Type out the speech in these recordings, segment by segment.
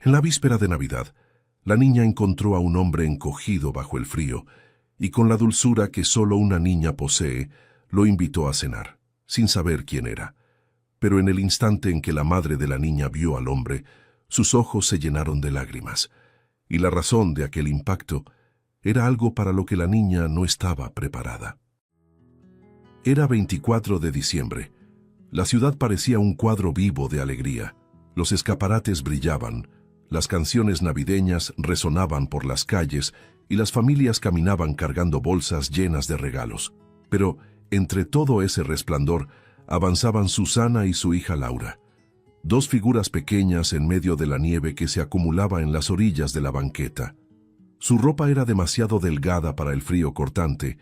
En la víspera de Navidad, la niña encontró a un hombre encogido bajo el frío y con la dulzura que solo una niña posee, lo invitó a cenar, sin saber quién era. Pero en el instante en que la madre de la niña vio al hombre, sus ojos se llenaron de lágrimas, y la razón de aquel impacto era algo para lo que la niña no estaba preparada. Era 24 de diciembre. La ciudad parecía un cuadro vivo de alegría. Los escaparates brillaban, las canciones navideñas resonaban por las calles y las familias caminaban cargando bolsas llenas de regalos. Pero, entre todo ese resplandor, avanzaban Susana y su hija Laura, dos figuras pequeñas en medio de la nieve que se acumulaba en las orillas de la banqueta. Su ropa era demasiado delgada para el frío cortante,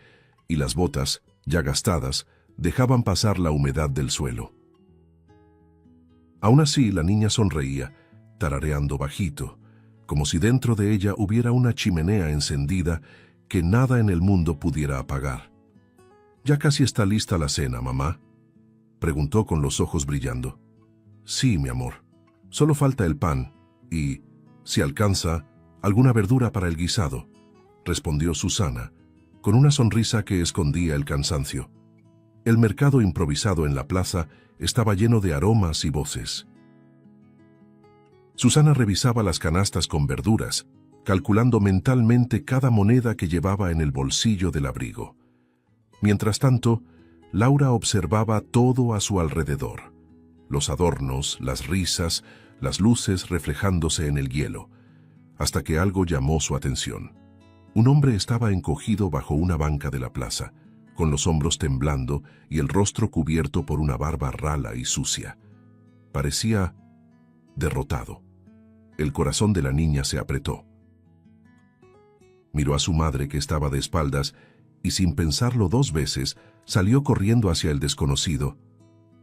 y las botas, ya gastadas, dejaban pasar la humedad del suelo. Aún así, la niña sonreía, tarareando bajito, como si dentro de ella hubiera una chimenea encendida que nada en el mundo pudiera apagar. «¿Ya casi está lista la cena, mamá?», preguntó con los ojos brillando. «Sí, mi amor. Solo falta el pan y, si alcanza, alguna verdura para el guisado», respondió Susana, con una sonrisa que escondía el cansancio. El mercado improvisado en la plaza estaba lleno de aromas y voces. Susana revisaba las canastas con verduras, calculando mentalmente cada moneda que llevaba en el bolsillo del abrigo. Mientras tanto, Laura observaba todo a su alrededor: los adornos, las risas, las luces reflejándose en el hielo, hasta que algo llamó su atención. Un hombre estaba encogido bajo una banca de la plaza, con los hombros temblando y el rostro cubierto por una barba rala y sucia. Parecía derrotado. El corazón de la niña se apretó. Miró a su madre, que estaba de espaldas, y sin pensarlo dos veces, salió corriendo hacia el desconocido.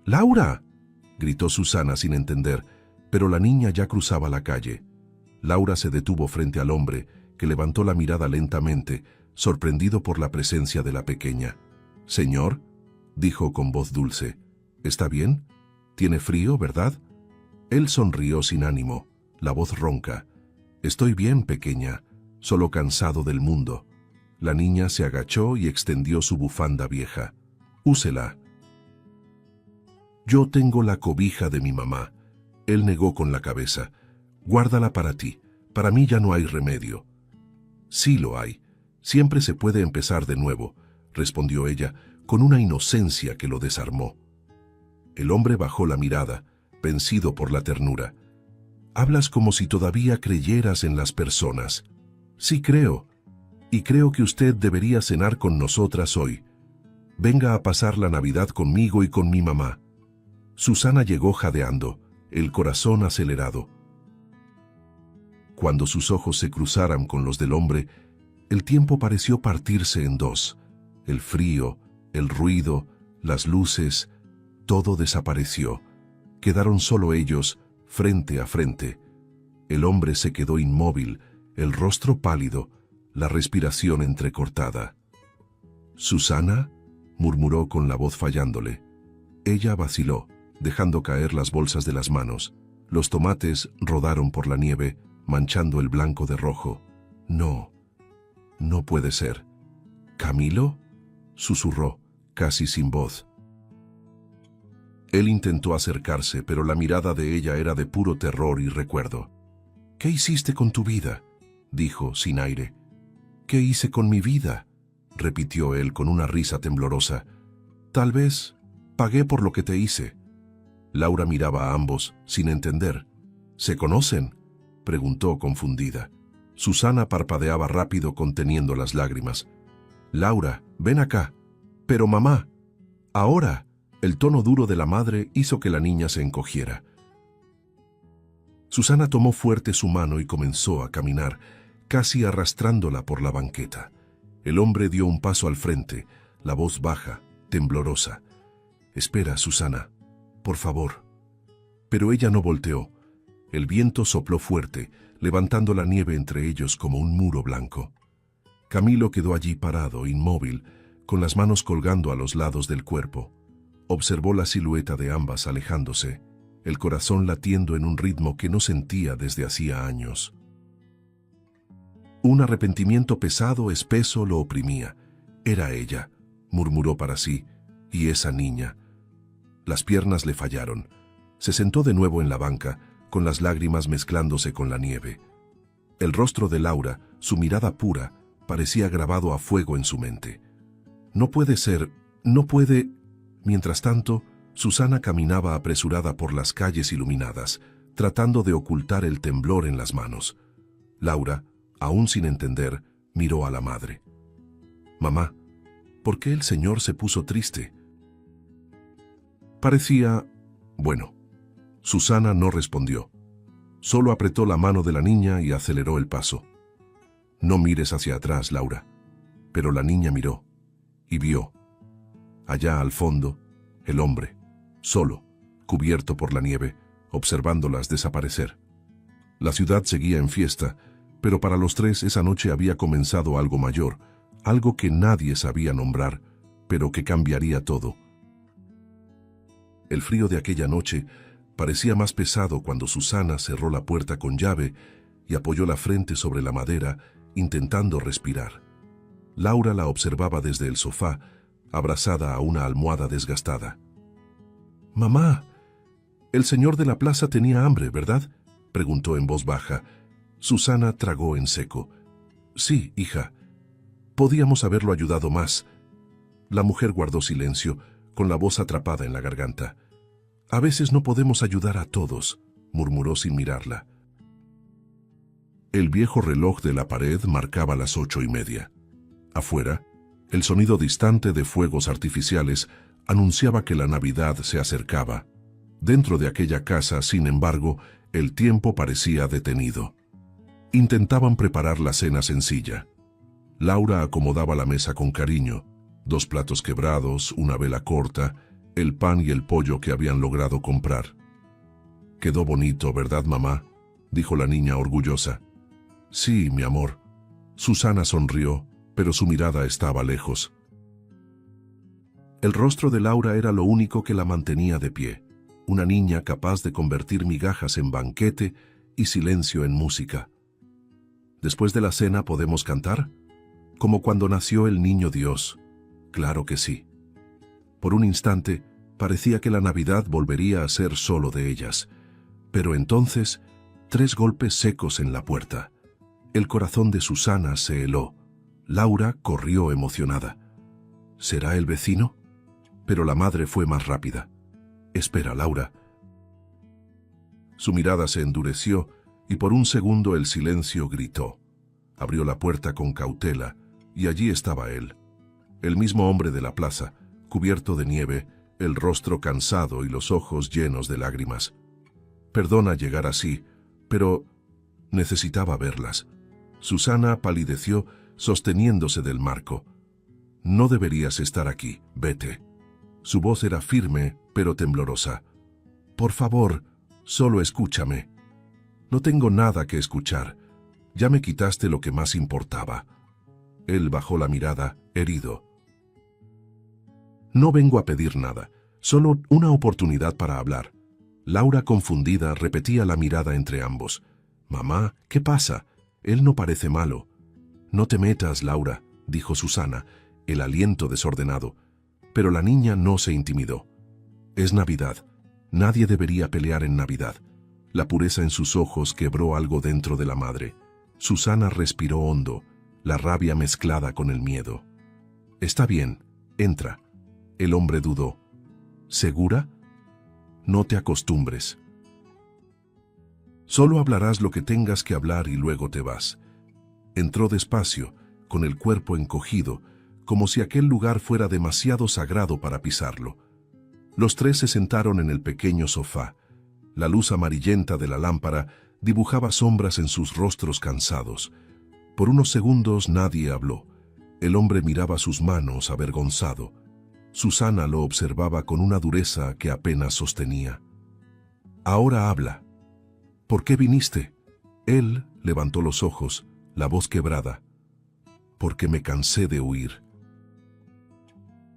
«¡Laura!», gritó Susana sin entender, pero la niña ya cruzaba la calle. Laura se detuvo frente al hombre, que levantó la mirada lentamente, sorprendido por la presencia de la pequeña. «Señor», dijo con voz dulce, «¿está bien? ¿Tiene frío, verdad?». Él sonrió sin ánimo, la voz ronca. «Estoy bien, pequeña, solo cansado del mundo». La niña se agachó y extendió su bufanda vieja. «Úsela». «Yo tengo la cobija de mi mamá». Él negó con la cabeza. «Guárdala para ti. Para mí ya no hay remedio». «Sí lo hay. Siempre se puede empezar de nuevo», respondió ella, con una inocencia que lo desarmó. El hombre bajó la mirada, vencido por la ternura. «Hablas como si todavía creyeras en las personas». «Sí creo. Y creo que usted debería cenar con nosotras hoy. Venga a pasar la Navidad conmigo y con mi mamá». Susana llegó jadeando, el corazón acelerado. Cuando sus ojos se cruzaran con los del hombre, el tiempo pareció partirse en dos. El frío, el ruido, las luces, todo desapareció. Quedaron solo ellos, frente a frente. El hombre se quedó inmóvil, el rostro pálido, la respiración entrecortada. «¿Susana?», murmuró con la voz fallándole. Ella vaciló, dejando caer las bolsas de las manos. Los tomates rodaron por la nieve, manchando el blanco de rojo. «No, no puede ser». «¿Camilo?», susurró, casi sin voz. Él intentó acercarse, pero la mirada de ella era de puro terror y recuerdo. «¿Qué hiciste con tu vida?», dijo, sin aire. «¿Qué hice con mi vida?», repitió él con una risa temblorosa. «Tal vez pagué por lo que te hice». Laura miraba a ambos, sin entender. «¿Se conocen?», preguntó confundida. Susana parpadeaba rápido, conteniendo las lágrimas. «Laura, ven acá». «Pero mamá». «Ahora». El tono duro de la madre hizo que la niña se encogiera. Susana tomó fuerte su mano y comenzó a caminar, casi arrastrándola por la banqueta. El hombre dio un paso al frente, la voz baja, temblorosa. «Espera, Susana, por favor». Pero ella no volteó. El viento sopló fuerte, levantando la nieve entre ellos como un muro blanco. Camilo quedó allí parado, inmóvil, con las manos colgando a los lados del cuerpo. Observó la silueta de ambas alejándose. el corazón latiendo en un ritmo que no sentía desde hacía años. Un arrepentimiento pesado, espeso, lo oprimía. Era ella, murmuró para sí, y esa niña. Las piernas le fallaron. Se sentó de nuevo en la banca, con las lágrimas mezclándose con la nieve. El rostro de Laura, su mirada pura, parecía grabado a fuego en su mente. No puede ser, no puede... Mientras tanto, Susana caminaba apresurada por las calles iluminadas, tratando de ocultar el temblor en las manos. Laura, aún sin entender, miró a la madre. «Mamá, ¿por qué el señor se puso triste?» Parecía... Bueno, Susana no respondió. Solo apretó la mano de la niña y aceleró el paso. «No mires hacia atrás, Laura». Pero la niña miró y vio. Allá al fondo, el hombre, solo, cubierto por la nieve, observándolas desaparecer. La ciudad seguía en fiesta, pero para los tres esa noche había comenzado algo mayor, algo que nadie sabía nombrar, pero que cambiaría todo. El frío de aquella noche parecía más pesado cuando Susana cerró la puerta con llave y apoyó la frente sobre la madera, intentando respirar. Laura la observaba desde el sofá, abrazada a una almohada desgastada. «Mamá, el señor de la plaza tenía hambre, ¿verdad?», preguntó en voz baja. Susana tragó en seco. «Sí, hija. Podíamos haberlo ayudado más». La mujer guardó silencio, con la voz atrapada en la garganta. «A veces no podemos ayudar a todos», murmuró sin mirarla. El viejo reloj de la pared marcaba las 8:30. Afuera, el sonido distante de fuegos artificiales anunciaba que la Navidad se acercaba. Dentro de aquella casa, sin embargo, el tiempo parecía detenido. Intentaban preparar la cena sencilla. Laura acomodaba la mesa con cariño, 2 platos quebrados, una vela corta, el pan y el pollo que habían logrado comprar. «Quedó bonito, ¿verdad, mamá?», dijo la niña orgullosa. «Sí, mi amor». Susana sonrió, pero su mirada estaba lejos. El rostro de Laura era lo único que la mantenía de pie, una niña capaz de convertir migajas en banquete y silencio en música. «¿Después de la cena podemos cantar? Como cuando nació el niño Dios». «Claro que sí». Por un instante, parecía que la Navidad volvería a ser solo de ellas. Pero entonces, 3 golpes secos en la puerta. El corazón de Susana se heló. Laura corrió emocionada. ¿Será el vecino? Pero la madre fue más rápida. «Espera, Laura». Su mirada se endureció y por un segundo el silencio gritó. Abrió la puerta con cautela y allí estaba él. El mismo hombre de la plaza, cubierto de nieve, el rostro cansado y los ojos llenos de lágrimas. «Perdona llegar así, pero necesitaba verlas». Susana palideció, sosteniéndose del marco. «No deberías estar aquí, vete». Su voz era firme, pero temblorosa. «Por favor, solo escúchame». «No tengo nada que escuchar. Ya me quitaste lo que más importaba». Él bajó la mirada, herido. «No vengo a pedir nada, solo una oportunidad para hablar». Laura, confundida, repetía la mirada entre ambos. «Mamá, ¿qué pasa? Él no parece malo». «No te metas, Laura», dijo Susana, el aliento desordenado. Pero la niña no se intimidó. «Es Navidad. Nadie debería pelear en Navidad». La pureza en sus ojos quebró algo dentro de la madre. Susana respiró hondo, la rabia mezclada con el miedo. «Está bien, entra». El hombre dudó. «¿Segura? No te acostumbres. Solo hablarás lo que tengas que hablar y luego te vas». Entró despacio, con el cuerpo encogido, como si aquel lugar fuera demasiado sagrado para pisarlo. Los 3 se sentaron en el pequeño sofá. La luz amarillenta de la lámpara dibujaba sombras en sus rostros cansados. Por unos segundos nadie habló. El hombre miraba sus manos avergonzado. Susana lo observaba con una dureza que apenas sostenía. «Ahora habla. ¿Por qué viniste?» Él levantó los ojos, la voz quebrada. «Porque me cansé de huir.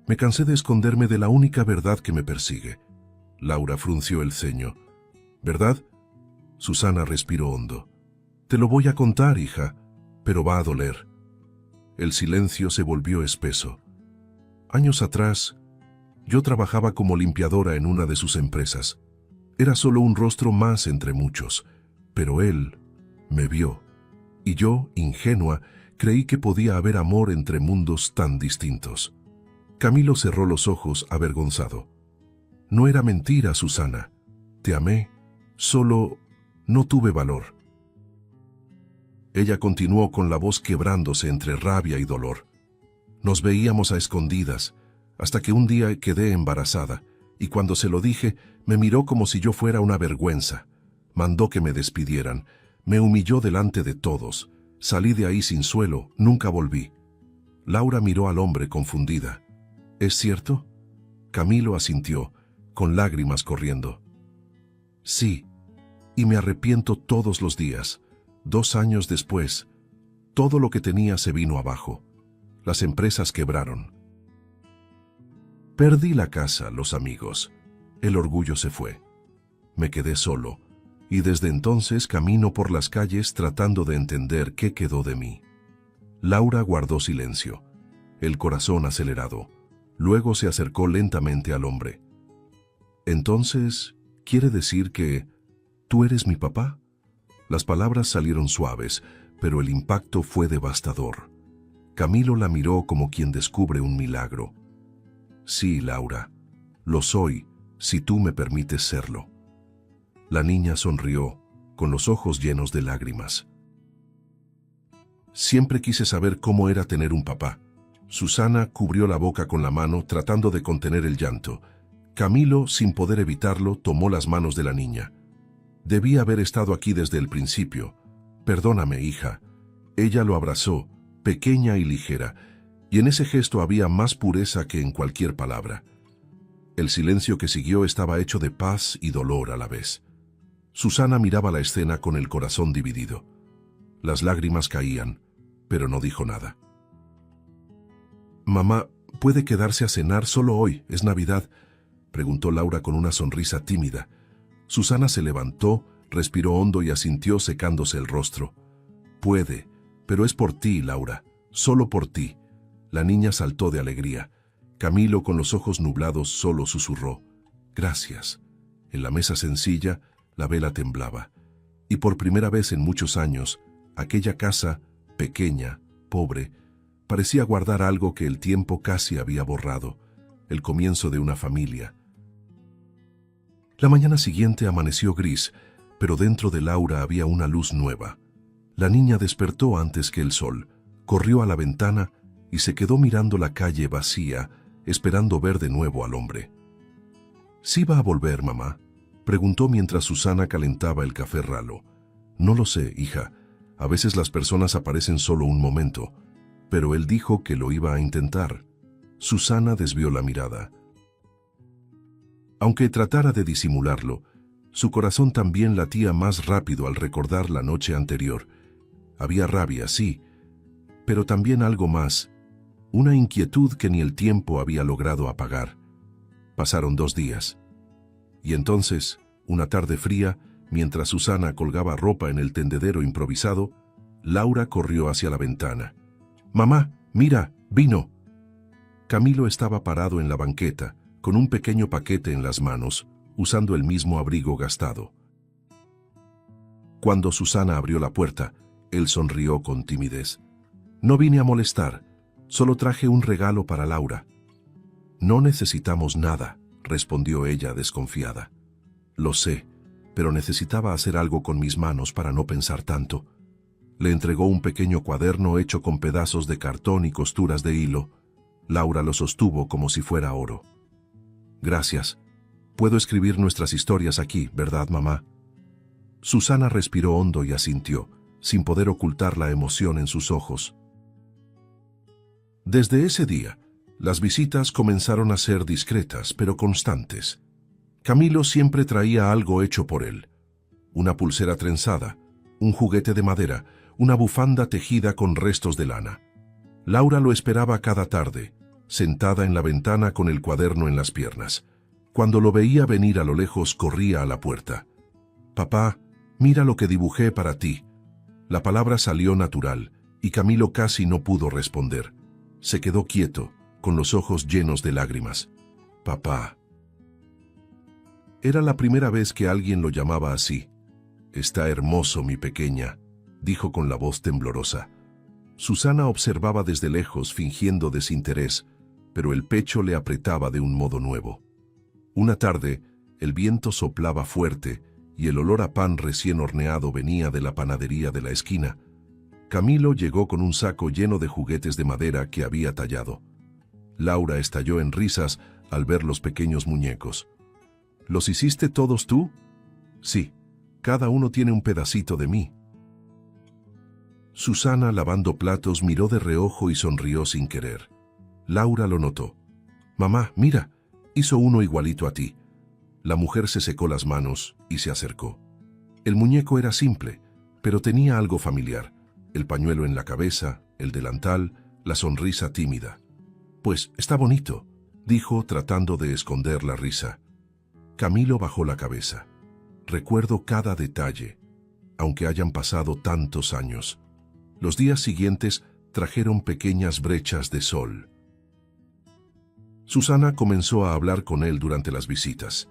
Me cansé de esconderme de la única verdad que me persigue». Laura frunció el ceño. ¿verdad? Susana respiró hondo. Te lo voy a contar, hija, pero va a doler. El silencio se volvió espeso. Años atrás, yo trabajaba como limpiadora en una de sus empresas. Era solo un rostro más entre muchos, pero él me vio. Y yo, ingenua, creí que podía haber amor entre mundos tan distintos. Camilo cerró los ojos avergonzado. No era mentira, Susana. Te amé, solo no tuve valor. Ella continuó con la voz quebrándose entre rabia y dolor. Nos veíamos a escondidas, hasta que un día quedé embarazada, y cuando se lo dije, me miró como si yo fuera una vergüenza. Mandó que me despidieran, me humilló delante de todos. Salí de ahí sin suelo, nunca volví. Laura miró al hombre confundida. ¿Es cierto? Camilo asintió, con lágrimas corriendo. Sí, y me arrepiento todos los días. 2 años después, todo lo que tenía se vino abajo. Las empresas quebraron. Perdí la casa, los amigos. El orgullo se fue. Me quedé solo, y desde entonces camino por las calles tratando de entender qué quedó de mí. Laura guardó silencio, el corazón acelerado. Luego se acercó lentamente al hombre. Entonces, ¿quiere decir que tú eres mi papá? Las palabras salieron suaves, pero el impacto fue devastador. Camilo la miró como quien descubre un milagro. Sí, Laura, lo soy, si tú me permites serlo. La niña sonrió, con los ojos llenos de lágrimas. Siempre quise saber cómo era tener un papá. Susana cubrió la boca con la mano tratando de contener el llanto. Camilo, sin poder evitarlo, tomó las manos de la niña. Debí haber estado aquí desde el principio. Perdóname, hija. Ella lo abrazó, pequeña y ligera, y en ese gesto había más pureza que en cualquier palabra. El silencio que siguió estaba hecho de paz y dolor a la vez. Susana miraba la escena con el corazón dividido. Las lágrimas caían, pero no dijo nada. «Mamá, ¿puede quedarse a cenar solo hoy? Es Navidad», preguntó Laura con una sonrisa tímida. Susana se levantó, respiró hondo y asintió secándose el rostro. «Puede, pero es por ti, Laura, solo por ti». La niña saltó de alegría. Camilo, con los ojos nublados, solo susurró: «Gracias». En la mesa sencilla, la vela temblaba. Y por primera vez en muchos años, aquella casa, pequeña, pobre, parecía guardar algo que el tiempo casi había borrado, el comienzo de una familia. La mañana siguiente amaneció gris, pero dentro de Laura había una luz nueva. La niña despertó antes que el sol, corrió a la ventana y se quedó mirando la calle vacía, esperando ver de nuevo al hombre. «¿Sí va a volver, mamá?», preguntó mientras Susana calentaba el café ralo. «No lo sé, hija. A veces las personas aparecen solo un momento, pero él dijo que lo iba a intentar». Susana desvió la mirada. Aunque tratara de disimularlo, su corazón también latía más rápido al recordar la noche anterior. Había rabia, sí, pero también algo más, una inquietud que ni el tiempo había logrado apagar. Pasaron 2 días. Y entonces, una tarde fría, mientras Susana colgaba ropa en el tendedero improvisado, Laura corrió hacia la ventana. «Mamá, mira, vino». Camilo estaba parado en la banqueta, con un pequeño paquete en las manos, usando el mismo abrigo gastado. Cuando Susana abrió la puerta, él sonrió con timidez. «No vine a molestar, solo traje un regalo para Laura». «No necesitamos nada», respondió ella desconfiada. «Lo sé, pero necesitaba hacer algo con mis manos para no pensar tanto». Le entregó un pequeño cuaderno hecho con pedazos de cartón y costuras de hilo. Laura lo sostuvo como si fuera oro. «Gracias. Puedo escribir nuestras historias aquí, ¿verdad, mamá?». Susana respiró hondo y asintió, sin poder ocultar la emoción en sus ojos. Desde ese día, las visitas comenzaron a ser discretas, pero constantes. Camilo siempre traía algo hecho por él. Una pulsera trenzada, un juguete de madera, una bufanda tejida con restos de lana. Laura lo esperaba cada tarde, sentada en la ventana con el cuaderno en las piernas. Cuando lo veía venir a lo lejos, corría a la puerta. Papá, mira lo que dibujé para ti. La palabra salió natural, y Camilo casi no pudo responder. Se quedó quieto, con los ojos llenos de lágrimas. Papá. Era la primera vez que alguien lo llamaba así. Está hermoso, mi pequeña, dijo con la voz temblorosa. Susana observaba desde lejos fingiendo desinterés, pero el pecho le apretaba de un modo nuevo. Una tarde, el viento soplaba fuerte y el olor a pan recién horneado venía de la panadería de la esquina. Camilo llegó con un saco lleno de juguetes de madera que había tallado. Laura estalló en risas al ver los pequeños muñecos. ¿Los hiciste todos tú? Sí, cada uno tiene un pedacito de mí. Susana, lavando platos, miró de reojo y sonrió sin querer. Laura lo notó. Mamá, mira, hizo uno igualito a ti. La mujer se secó las manos y se acercó. El muñeco era simple, pero tenía algo familiar. El pañuelo en la cabeza, el delantal, la sonrisa tímida. Pues está bonito, dijo tratando de esconder la risa. Camilo bajó la cabeza. Recuerdo cada detalle, aunque hayan pasado tantos años. Los días siguientes trajeron pequeñas brechas de sol. Susana comenzó a hablar con él durante las visitas.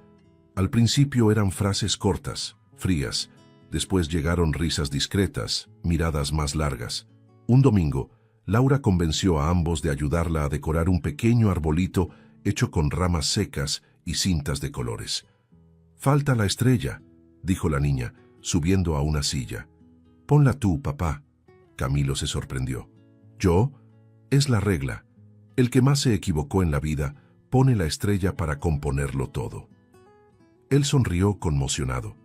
Al principio eran frases cortas, frías. Después llegaron risas discretas, miradas más largas. Un domingo, Laura convenció a ambos de ayudarla a decorar un pequeño arbolito hecho con ramas secas y cintas de colores. «Falta la estrella», dijo la niña, subiendo a una silla. «Ponla tú, papá». Camilo se sorprendió. «¿Yo? Es la regla. El que más se equivocó en la vida pone la estrella para componerlo todo». Él sonrió conmocionado.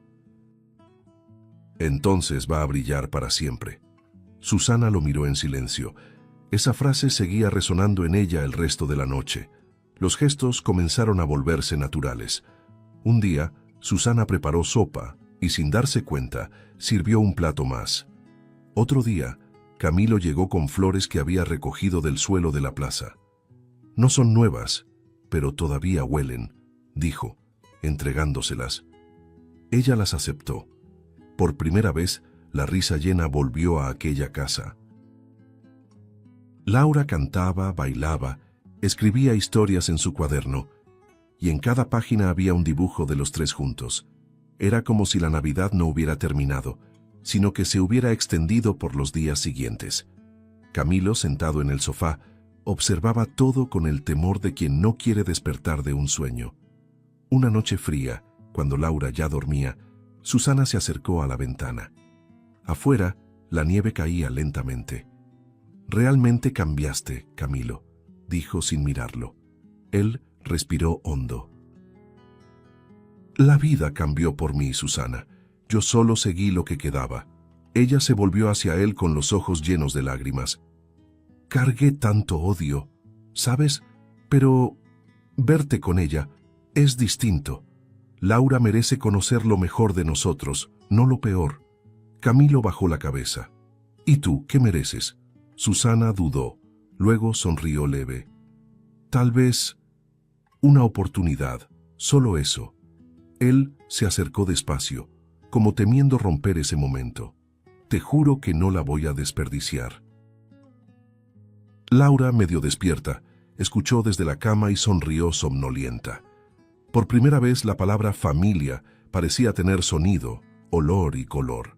«Entonces va a brillar para siempre». Susana lo miró en silencio. Esa frase seguía resonando en ella el resto de la noche. Los gestos comenzaron a volverse naturales. Un día, Susana preparó sopa y, sin darse cuenta, sirvió un plato más. Otro día, Camilo llegó con flores que había recogido del suelo de la plaza. «No son nuevas, pero todavía huelen», dijo, entregándoselas. Ella las aceptó. Por primera vez, la risa llena volvió a aquella casa. Laura cantaba, bailaba, escribía historias en su cuaderno, y en cada página había un dibujo de los tres juntos. Era como si la Navidad no hubiera terminado, sino que se hubiera extendido por los días siguientes. Camilo, sentado en el sofá, observaba todo con el temor de quien no quiere despertar de un sueño. Una noche fría, cuando Laura ya dormía, Susana se acercó a la ventana. Afuera, la nieve caía lentamente. «Realmente cambiaste, Camilo», dijo sin mirarlo. Él respiró hondo. «La vida cambió por mí, Susana. Yo solo seguí lo que quedaba». Ella se volvió hacia él con los ojos llenos de lágrimas. «Cargué tanto odio, ¿sabes? Pero verte con ella es distinto. Laura merece conocer lo mejor de nosotros, no lo peor». Camilo bajó la cabeza. «¿Y tú, qué mereces?» Susana dudó, luego sonrió leve. «Tal vez una oportunidad, solo eso». Él se acercó despacio, como temiendo romper ese momento. «Te juro que no la voy a desperdiciar». Laura, medio despierta, escuchó desde la cama y sonrió somnolienta. Por primera vez la palabra familia parecía tener sonido, olor y color.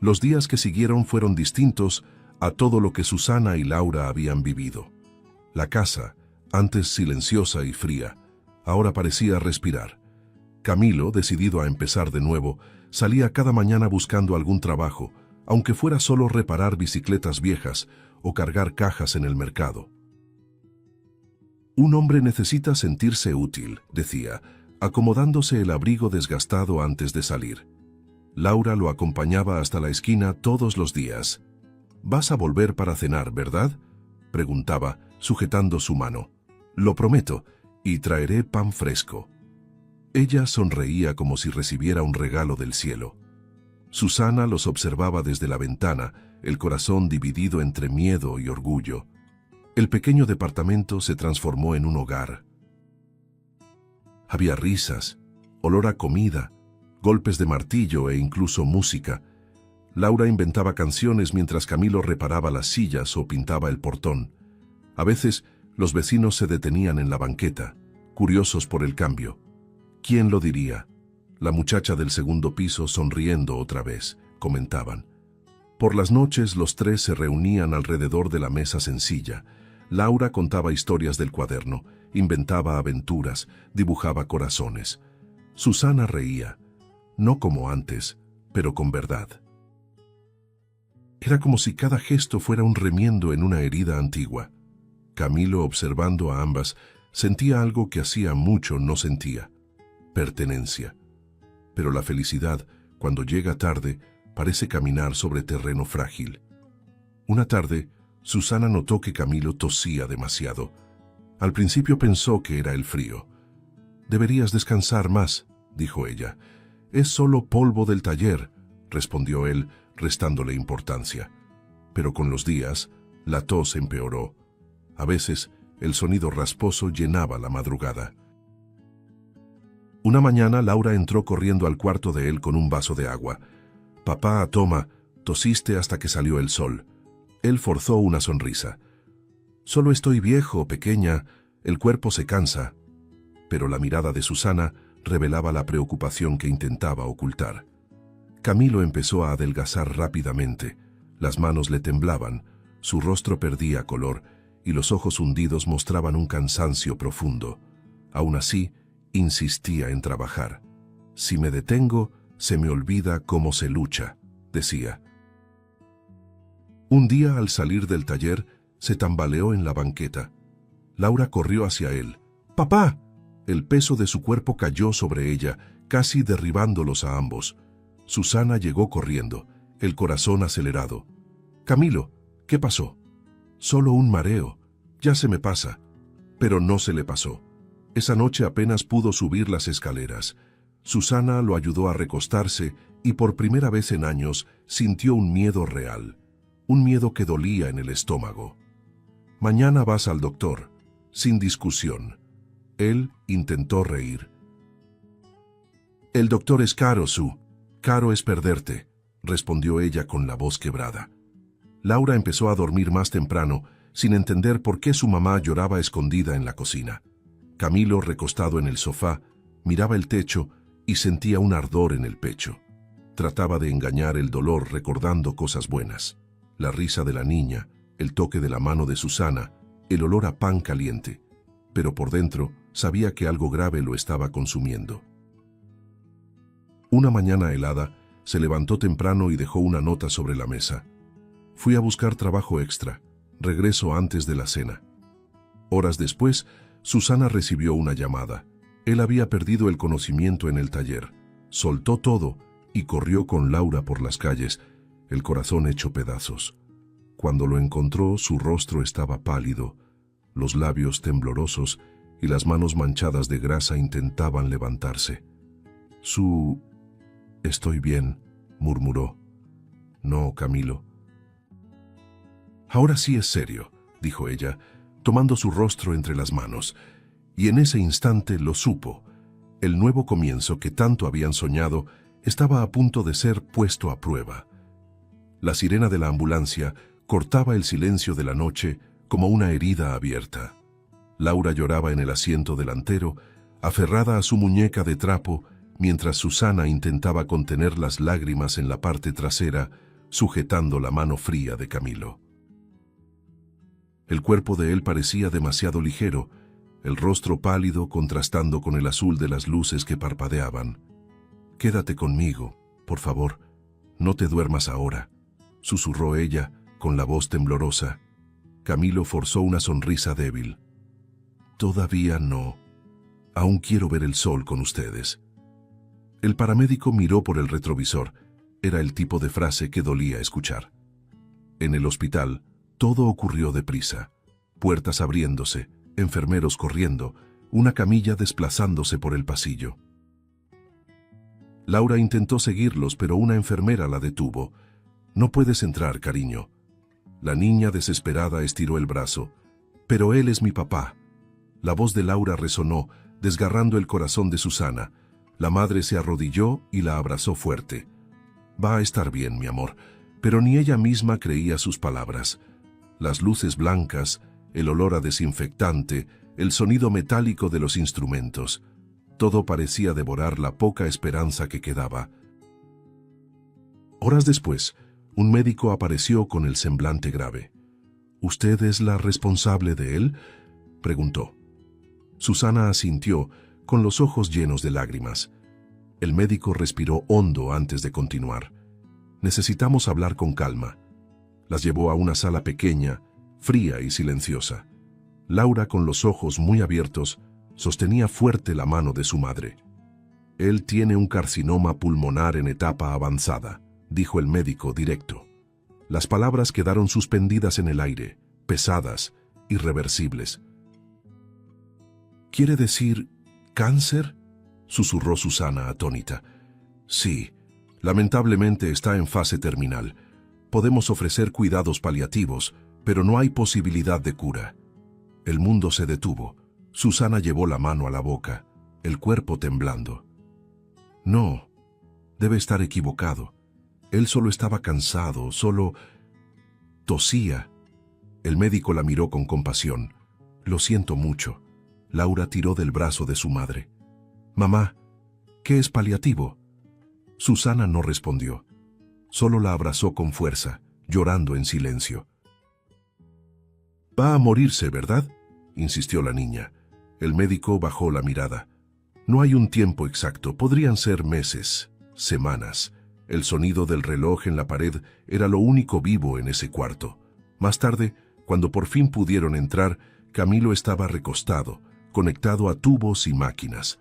Los días que siguieron fueron distintos a todo lo que Susana y Laura habían vivido. La casa, antes silenciosa y fría, ahora parecía respirar. Camilo, decidido a empezar de nuevo, salía cada mañana buscando algún trabajo, aunque fuera solo reparar bicicletas viejas o cargar cajas en el mercado. «Un hombre necesita sentirse útil», decía, acomodándose el abrigo desgastado antes de salir. Laura lo acompañaba hasta la esquina todos los días. «¿Vas a volver para cenar, verdad?», preguntaba, sujetando su mano. «Lo prometo, y traeré pan fresco». Ella sonreía como si recibiera un regalo del cielo. Susana los observaba desde la ventana, el corazón dividido entre miedo y orgullo. El pequeño departamento se transformó en un hogar. Había risas, olor a comida, golpes de martillo e incluso música. Laura inventaba canciones mientras Camilo reparaba las sillas o pintaba el portón. A veces, los vecinos se detenían en la banqueta, curiosos por el cambio. ¿Quién lo diría? La muchacha del segundo piso sonriendo otra vez, comentaban. Por las noches los tres se reunían alrededor de la mesa sencilla. Laura contaba historias del cuaderno, inventaba aventuras, dibujaba corazones. Susana reía, no como antes, pero con verdad. Era como si cada gesto fuera un remiendo en una herida antigua. Camilo, observando a ambas, sentía algo que hacía mucho no sentía: pertenencia. Pero la felicidad, cuando llega tarde, parece caminar sobre terreno frágil. Una tarde, Susana notó que Camilo tosía demasiado. Al principio pensó que era el frío. «Deberías descansar más», dijo ella. «Es solo polvo del taller», respondió él, restándole importancia. Pero con los días, la tos empeoró. A veces, el sonido rasposo llenaba la madrugada. Una mañana, Laura entró corriendo al cuarto de él con un vaso de agua. «Papá, toma, tosiste hasta que salió el sol». Él forzó una sonrisa. «Solo estoy viejo, pequeña, el cuerpo se cansa». Pero la mirada de Susana revelaba la preocupación que intentaba ocultar. Camilo empezó a adelgazar rápidamente. Las manos le temblaban, su rostro perdía color y los ojos hundidos mostraban un cansancio profundo. Aún así, insistía en trabajar. «Si me detengo, se me olvida cómo se lucha», decía. Un día, al salir del taller, se tambaleó en la banqueta. Laura corrió hacia él. «¡Papá!». El peso de su cuerpo cayó sobre ella, casi derribándolos a ambos. Susana llegó corriendo, el corazón acelerado. «Camilo, ¿qué pasó?». «Solo un mareo. Ya se me pasa». Pero no se le pasó. Esa noche apenas pudo subir las escaleras. Susana lo ayudó a recostarse y por primera vez en años sintió un miedo real. Un miedo que dolía en el estómago. «Mañana vas al doctor», sin discusión. Él intentó reír. «El doctor es caro, Su. Caro es perderte», respondió ella con la voz quebrada. Laura empezó a dormir más temprano, sin entender por qué su mamá lloraba escondida en la cocina. Camilo, recostado en el sofá, miraba el techo y sentía un ardor en el pecho. Trataba de engañar el dolor recordando cosas buenas. La risa de la niña, el toque de la mano de Susana, el olor a pan caliente. Pero por dentro sabía que algo grave lo estaba consumiendo. Una mañana helada, se levantó temprano y dejó una nota sobre la mesa. «Fui a buscar trabajo extra. Regreso antes de la cena». Horas después, Susana recibió una llamada. Él había perdido el conocimiento en el taller. Soltó todo y corrió con Laura por las calles, el corazón hecho pedazos. Cuando lo encontró, su rostro estaba pálido, los labios temblorosos y las manos manchadas de grasa intentaban levantarse. «Estoy bien», murmuró. «No, Camilo». «Ahora sí es serio», dijo ella, tomando su rostro entre las manos. Y en ese instante lo supo. El nuevo comienzo que tanto habían soñado estaba a punto de ser puesto a prueba. La sirena de la ambulancia cortaba el silencio de la noche como una herida abierta. Laura lloraba en el asiento delantero, aferrada a su muñeca de trapo, mientras Susana intentaba contener las lágrimas en la parte trasera, sujetando la mano fría de Camilo. El cuerpo de él parecía demasiado ligero, el rostro pálido contrastando con el azul de las luces que parpadeaban. «Quédate conmigo, por favor, no te duermas ahora», susurró ella con la voz temblorosa. Camilo forzó una sonrisa débil. «Todavía no. Aún quiero ver el sol con ustedes». El paramédico miró por el retrovisor. Era el tipo de frase que dolía escuchar. En el hospital, todo ocurrió deprisa. Puertas abriéndose, enfermeros corriendo, una camilla desplazándose por el pasillo. Laura intentó seguirlos, pero una enfermera la detuvo. «No puedes entrar, cariño». La niña desesperada estiró el brazo. «Pero él es mi papá». La voz de Laura resonó, desgarrando el corazón de Susana. La madre se arrodilló y la abrazó fuerte. «Va a estar bien, mi amor», pero ni ella misma creía sus palabras. Las luces blancas, el olor a desinfectante, el sonido metálico de los instrumentos, todo parecía devorar la poca esperanza que quedaba. Horas después, un médico apareció con el semblante grave. «¿Usted es la responsable de él?», preguntó. Susana asintió, con los ojos llenos de lágrimas. El médico respiró hondo antes de continuar. «Necesitamos hablar con calma». Las llevó a una sala pequeña, fría y silenciosa. Laura, con los ojos muy abiertos, sostenía fuerte la mano de su madre. «Él tiene un carcinoma pulmonar en etapa avanzada», dijo el médico directo. Las palabras quedaron suspendidas en el aire, pesadas, irreversibles. «¿Quiere decir cáncer?», susurró Susana atónita. «Sí, lamentablemente está en fase terminal. Podemos ofrecer cuidados paliativos, pero no hay posibilidad de cura». El mundo se detuvo. Susana llevó la mano a la boca, el cuerpo temblando. «No, debe estar equivocado. Él solo estaba cansado, solo tosía». El médico la miró con compasión. «Lo siento mucho». Laura tiró del brazo de su madre. «Mamá, ¿qué es paliativo?». Susana no respondió. Solo la abrazó con fuerza, llorando en silencio. «Va a morirse, ¿verdad?», insistió la niña. El médico bajó la mirada. «No hay un tiempo exacto, podrían ser meses, semanas». El sonido del reloj en la pared era lo único vivo en ese cuarto. Más tarde, cuando por fin pudieron entrar, Camilo estaba recostado, conectado a tubos y máquinas.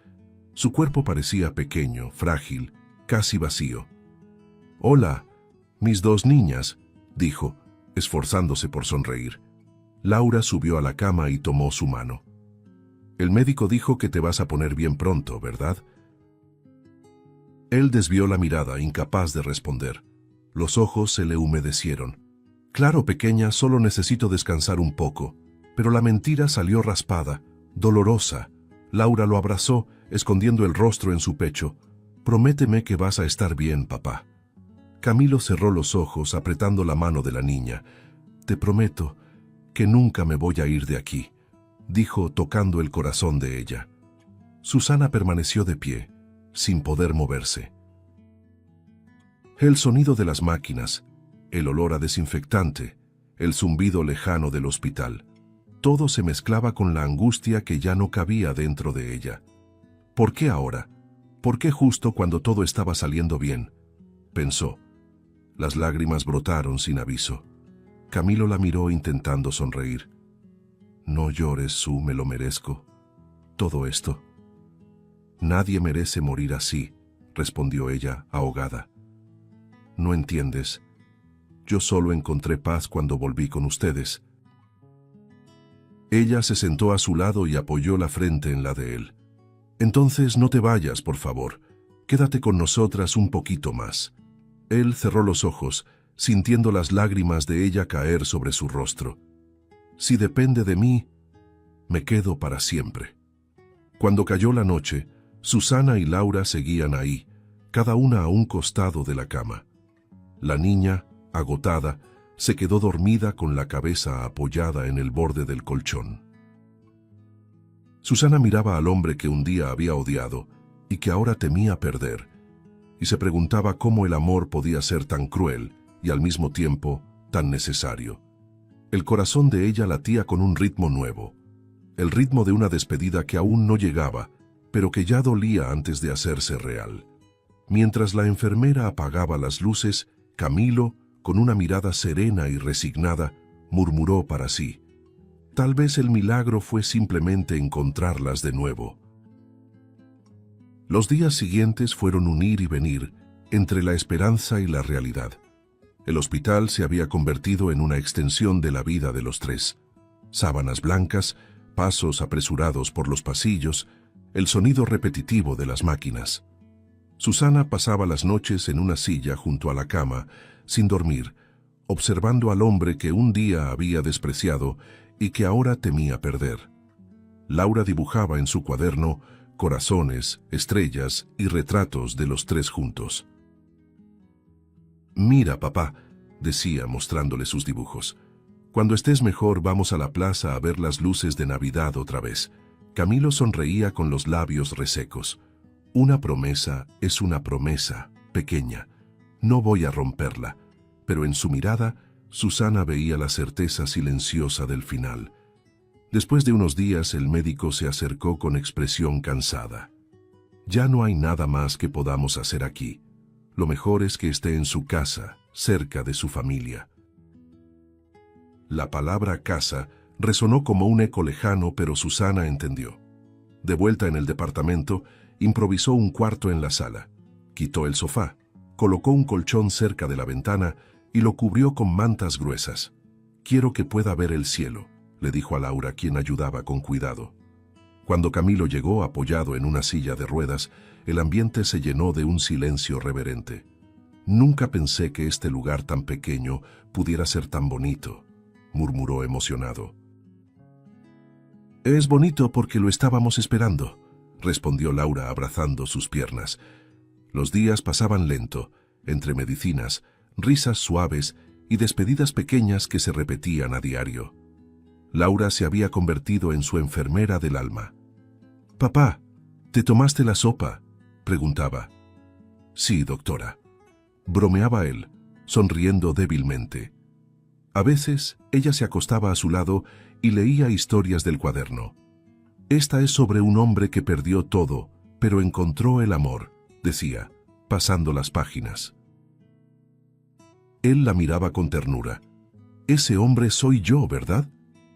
Su cuerpo parecía pequeño, frágil, casi vacío. «Hola, mis dos niñas», dijo, esforzándose por sonreír. Laura subió a la cama y tomó su mano. «El médico dijo que te vas a poner bien pronto, ¿verdad?». Él desvió la mirada, incapaz de responder. Los ojos se le humedecieron. «Claro, pequeña, solo necesito descansar un poco». Pero la mentira salió raspada, dolorosa. Laura lo abrazó, escondiendo el rostro en su pecho. «Prométeme que vas a estar bien, papá». Camilo cerró los ojos, apretando la mano de la niña. «Te prometo que nunca me voy a ir de aquí», dijo, tocando el corazón de ella. Susana permaneció de pie, sin poder moverse. El sonido de las máquinas, el olor a desinfectante, el zumbido lejano del hospital, todo se mezclaba con la angustia que ya no cabía dentro de ella. ¿Por qué ahora? ¿Por qué justo cuando todo estaba saliendo bien?, pensó. Las lágrimas brotaron sin aviso. Camilo la miró intentando sonreír. «No llores, Su, me lo merezco. Todo esto». «Nadie merece morir así», respondió ella, ahogada. «No entiendes. Yo solo encontré paz cuando volví con ustedes». Ella se sentó a su lado y apoyó la frente en la de él. «Entonces no te vayas, por favor. Quédate con nosotras un poquito más». Él cerró los ojos, sintiendo las lágrimas de ella caer sobre su rostro. «Si depende de mí, me quedo para siempre». Cuando cayó la noche, Susana y Laura seguían ahí, cada una a un costado de la cama. La niña, agotada, se quedó dormida con la cabeza apoyada en el borde del colchón. Susana miraba al hombre que un día había odiado y que ahora temía perder, y se preguntaba cómo el amor podía ser tan cruel y al mismo tiempo tan necesario. El corazón de ella latía con un ritmo nuevo, el ritmo de una despedida que aún no llegaba, pero que ya dolía antes de hacerse real. Mientras la enfermera apagaba las luces, Camilo, con una mirada serena y resignada, murmuró para sí: «Tal vez el milagro fue simplemente encontrarlas de nuevo». Los días siguientes fueron un ir y venir entre la esperanza y la realidad. El hospital se había convertido en una extensión de la vida de los tres. Sábanas blancas, pasos apresurados por los pasillos, el sonido repetitivo de las máquinas. Susana pasaba las noches en una silla junto a la cama, sin dormir, observando al hombre que un día había despreciado y que ahora temía perder. Laura dibujaba en su cuaderno corazones, estrellas y retratos de los tres juntos. «Mira, papá», decía mostrándole sus dibujos. «Cuando estés mejor vamos a la plaza a ver las luces de Navidad otra vez». Camilo sonreía con los labios resecos. «Una promesa es una promesa, pequeña. No voy a romperla». Pero en su mirada, Susana veía la certeza silenciosa del final. Después de unos días, el médico se acercó con expresión cansada. «Ya no hay nada más que podamos hacer aquí. Lo mejor es que esté en su casa, cerca de su familia». La palabra casa resonó como un eco lejano, pero Susana entendió. De vuelta en el departamento, improvisó un cuarto en la sala. Quitó el sofá, colocó un colchón cerca de la ventana y lo cubrió con mantas gruesas. «Quiero que pueda ver el cielo», le dijo a Laura, quien ayudaba con cuidado. Cuando Camilo llegó apoyado en una silla de ruedas, el ambiente se llenó de un silencio reverente. «Nunca pensé que este lugar tan pequeño pudiera ser tan bonito», murmuró emocionado. «Es bonito porque lo estábamos esperando», respondió Laura abrazando sus piernas. Los días pasaban lento, entre medicinas, risas suaves y despedidas pequeñas que se repetían a diario. Laura se había convertido en su enfermera del alma. «Papá, ¿te tomaste la sopa?», preguntaba. «Sí, doctora», bromeaba él, sonriendo débilmente. A veces, ella se acostaba a su lado y leía historias del cuaderno. «Esta es sobre un hombre que perdió todo, pero encontró el amor», decía, pasando las páginas. Él la miraba con ternura. «Ese hombre soy yo, ¿verdad?».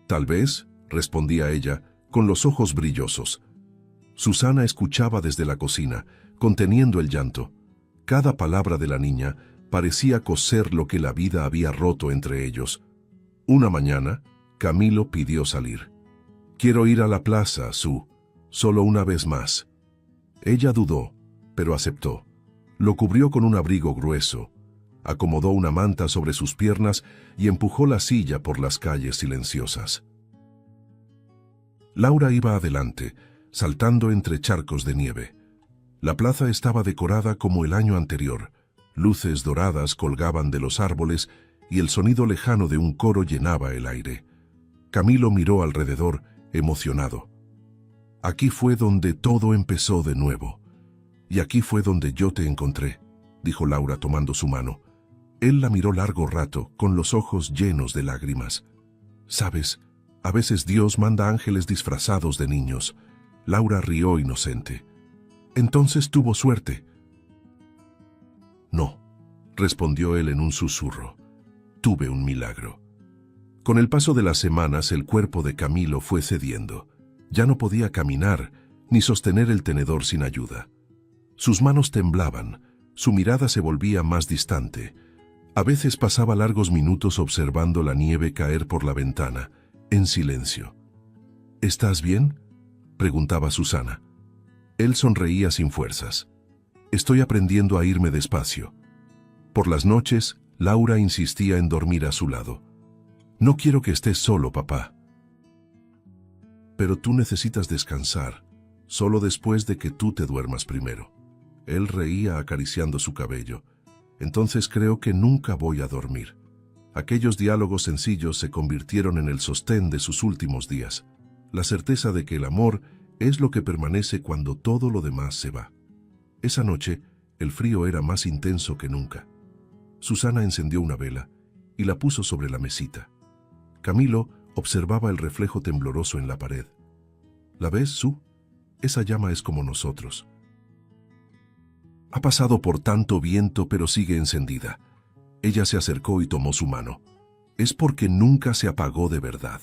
«Tal vez», respondía ella, con los ojos brillosos. Susana escuchaba desde la cocina, conteniendo el llanto. Cada palabra de la niña parecía coser lo que la vida había roto entre ellos. Una mañana, Camilo pidió salir. «Quiero ir a la plaza, Su, solo una vez más». Ella dudó, pero aceptó. Lo cubrió con un abrigo grueso, acomodó una manta sobre sus piernas y empujó la silla por las calles silenciosas. Laura iba adelante, saltando entre charcos de nieve. La plaza estaba decorada como el año anterior. Luces doradas colgaban de los árboles y el sonido lejano de un coro llenaba el aire. Camilo miró alrededor, emocionado. «Aquí fue donde todo empezó de nuevo. Y aquí fue donde yo te encontré», dijo Laura tomando su mano. Él la miró largo rato, con los ojos llenos de lágrimas. «Sabes, a veces Dios manda ángeles disfrazados de niños». Laura rió inocente. «Entonces tuvo suerte». «No», respondió él en un susurro. «Tuve un milagro». Con el paso de las semanas, el cuerpo de Camilo fue cediendo. Ya no podía caminar, ni sostener el tenedor sin ayuda. Sus manos temblaban, su mirada se volvía más distante. A veces pasaba largos minutos observando la nieve caer por la ventana, en silencio. «¿Estás bien?», preguntaba Susana. Él sonreía sin fuerzas. «Estoy aprendiendo a irme despacio». Por las noches, Laura insistía en dormir a su lado. «No quiero que estés solo, papá». «Pero tú necesitas descansar, solo después de que tú te duermas primero». Él reía acariciando su cabello. «Entonces creo que nunca voy a dormir». Aquellos diálogos sencillos se convirtieron en el sostén de sus últimos días. La certeza de que el amor es lo que permanece cuando todo lo demás se va. Esa noche, el frío era más intenso que nunca. Susana encendió una vela y la puso sobre la mesita. Camilo observaba el reflejo tembloroso en la pared. «¿La ves, Su? Esa llama es como nosotros. Ha pasado por tanto viento, pero sigue encendida». Ella se acercó y tomó su mano. «Es porque nunca se apagó de verdad».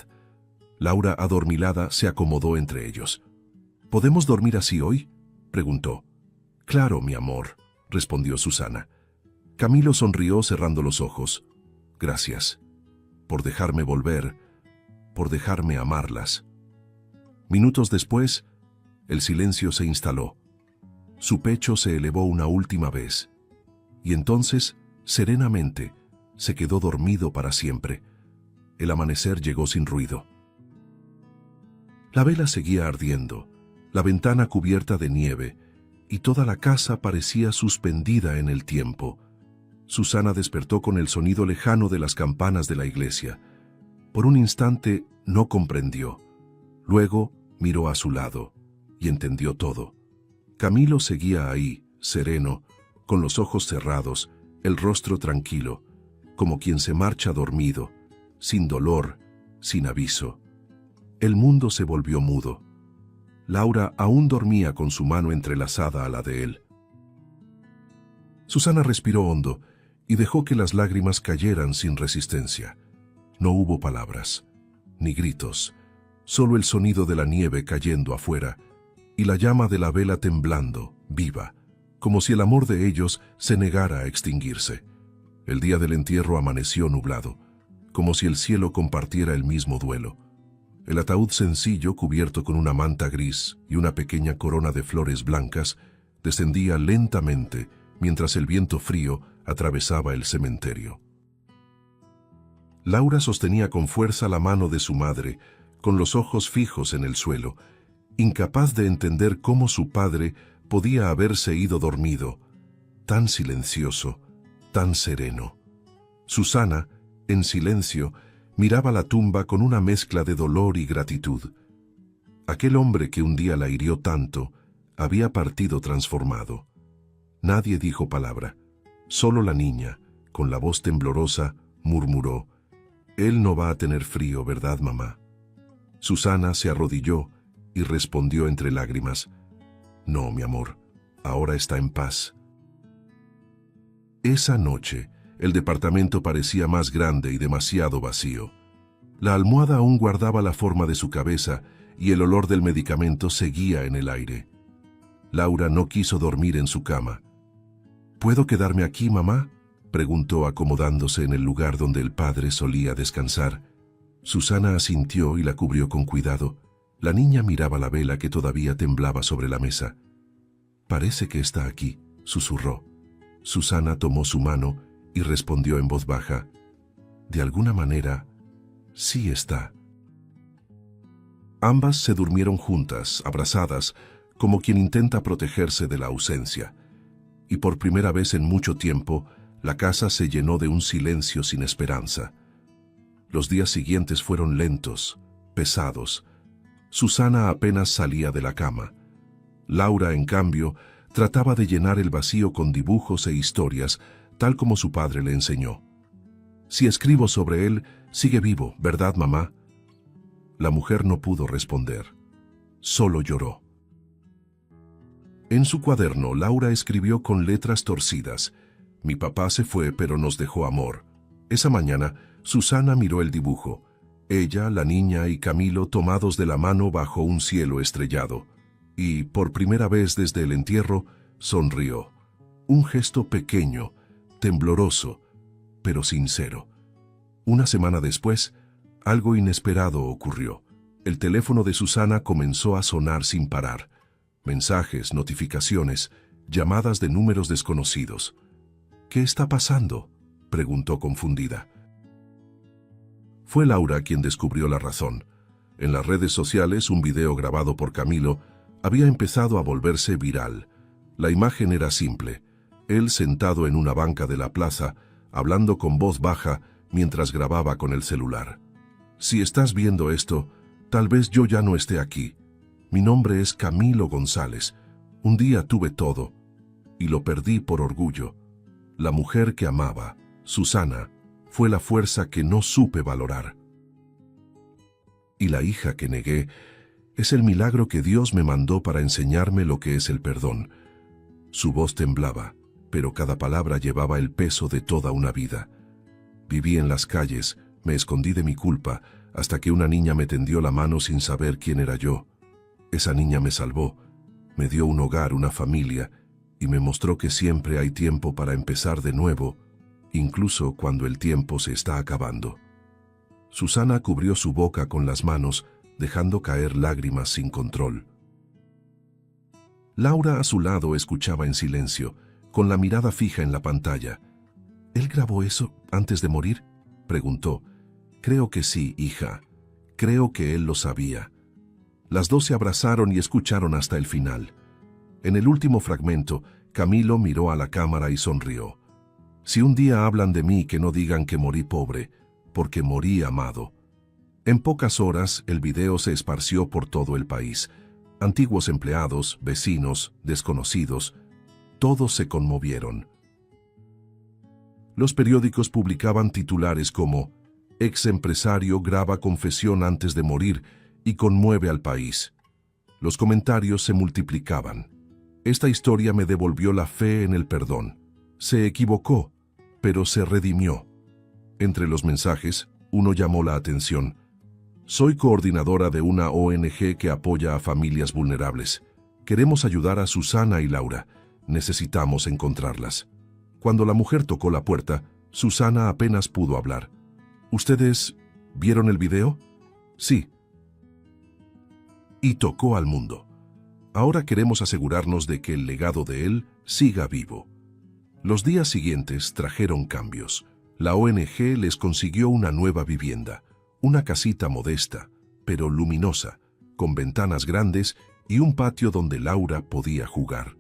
Laura, adormilada, se acomodó entre ellos. «¿Podemos dormir así hoy?», preguntó. «Claro, mi amor», respondió Susana. Camilo sonrió cerrando los ojos. «Gracias por dejarme volver, por dejarme amarlas». Minutos después, el silencio se instaló. Su pecho se elevó una última vez. Y entonces, serenamente, se quedó dormido para siempre. El amanecer llegó sin ruido. La vela seguía ardiendo, la ventana cubierta de nieve, y toda la casa parecía suspendida en el tiempo. Susana despertó con el sonido lejano de las campanas de la iglesia. Por un instante no comprendió. Luego miró a su lado y entendió todo. Camilo seguía ahí, sereno, con los ojos cerrados, el rostro tranquilo, como quien se marcha dormido, sin dolor, sin aviso. El mundo se volvió mudo. Laura aún dormía con su mano entrelazada a la de él. Susana respiró hondo y dejó que las lágrimas cayeran sin resistencia. No hubo palabras, ni gritos, solo el sonido de la nieve cayendo afuera y la llama de la vela temblando, viva, como si el amor de ellos se negara a extinguirse. El día del entierro amaneció nublado, como si el cielo compartiera el mismo duelo. El ataúd sencillo, cubierto con una manta gris y una pequeña corona de flores blancas, descendía lentamente mientras el viento frío atravesaba el cementerio. Laura sostenía con fuerza la mano de su madre, con los ojos fijos en el suelo, incapaz de entender cómo su padre podía haberse ido dormido, tan silencioso, tan sereno. Susana, en silencio, miraba la tumba con una mezcla de dolor y gratitud. Aquel hombre que un día la hirió tanto, había partido transformado. Nadie dijo palabra. Solo la niña, con la voz temblorosa, murmuró: «Él no va a tener frío, ¿verdad, mamá?». Susana se arrodilló y respondió entre lágrimas: «No, mi amor, ahora está en paz». Esa noche, el departamento parecía más grande y demasiado vacío. La almohada aún guardaba la forma de su cabeza y el olor del medicamento seguía en el aire. Laura no quiso dormir en su cama. «¿Puedo quedarme aquí, mamá?», preguntó acomodándose en el lugar donde el padre solía descansar. Susana asintió y la cubrió con cuidado. La niña miraba la vela que todavía temblaba sobre la mesa. «Parece que está aquí», susurró. Susana tomó su mano y respondió en voz baja: «De alguna manera, sí está». Ambas se durmieron juntas, abrazadas, como quien intenta protegerse de la ausencia. Y por primera vez en mucho tiempo, la casa se llenó de un silencio sin esperanza. Los días siguientes fueron lentos, pesados. Susana apenas salía de la cama. Laura, en cambio, trataba de llenar el vacío con dibujos e historias, tal como su padre le enseñó. «Si escribo sobre él, sigue vivo, ¿verdad, mamá?». La mujer no pudo responder. Solo lloró. En su cuaderno, Laura escribió con letras torcidas: «Mi papá se fue, pero nos dejó amor». Esa mañana, Susana miró el dibujo. Ella, la niña y Camilo tomados de la mano bajo un cielo estrellado. Y, por primera vez desde el entierro, sonrió. Un gesto pequeño, tembloroso, pero sincero. Una semana después, algo inesperado ocurrió. El teléfono de Susana comenzó a sonar sin parar. Mensajes, notificaciones, llamadas de números desconocidos. «¿Qué está pasando?», preguntó confundida. Fue Laura quien descubrió la razón. En las redes sociales, un video grabado por Camilo había empezado a volverse viral. La imagen era simple: él sentado en una banca de la plaza, hablando con voz baja mientras grababa con el celular. «Si estás viendo esto, tal vez yo ya no esté aquí. Mi nombre es Camilo González. Un día tuve todo, y lo perdí por orgullo. La mujer que amaba, Susana, fue la fuerza que no supe valorar. Y la hija que negué es el milagro que Dios me mandó para enseñarme lo que es el perdón». Su voz temblaba, pero cada palabra llevaba el peso de toda una vida. «Viví en las calles, me escondí de mi culpa, hasta que una niña me tendió la mano sin saber quién era yo. Esa niña me salvó, me dio un hogar, una familia, y me mostró que siempre hay tiempo para empezar de nuevo, incluso cuando el tiempo se está acabando». Susana cubrió su boca con las manos, dejando caer lágrimas sin control. Laura a su lado escuchaba en silencio, con la mirada fija en la pantalla. «¿Él grabó eso antes de morir?», preguntó. «Creo que sí, hija. Creo que él lo sabía». Las dos se abrazaron y escucharon hasta el final. En el último fragmento, Camilo miró a la cámara y sonrió. Si un día hablan de mí, que no digan que morí pobre, porque morí amado. En pocas horas, el video se esparció por todo el país. Antiguos empleados, vecinos, desconocidos, todos se conmovieron. Los periódicos publicaban titulares como «Ex empresario graba confesión antes de morir y conmueve al país». Los comentarios se multiplicaban. Esta historia me devolvió la fe en el perdón. Se equivocó, pero se redimió. Entre los mensajes, uno llamó la atención. Soy coordinadora de una ONG que apoya a familias vulnerables. Queremos ayudar a Susana y Laura. Necesitamos encontrarlas. Cuando la mujer tocó la puerta, Susana apenas pudo hablar. ¿Ustedes vieron el video? Sí. Y tocó al mundo. Ahora queremos asegurarnos de que el legado de él siga vivo. Los días siguientes trajeron cambios. La ONG les consiguió una nueva vivienda, una casita modesta, pero luminosa, con ventanas grandes y un patio donde Laura podía jugar.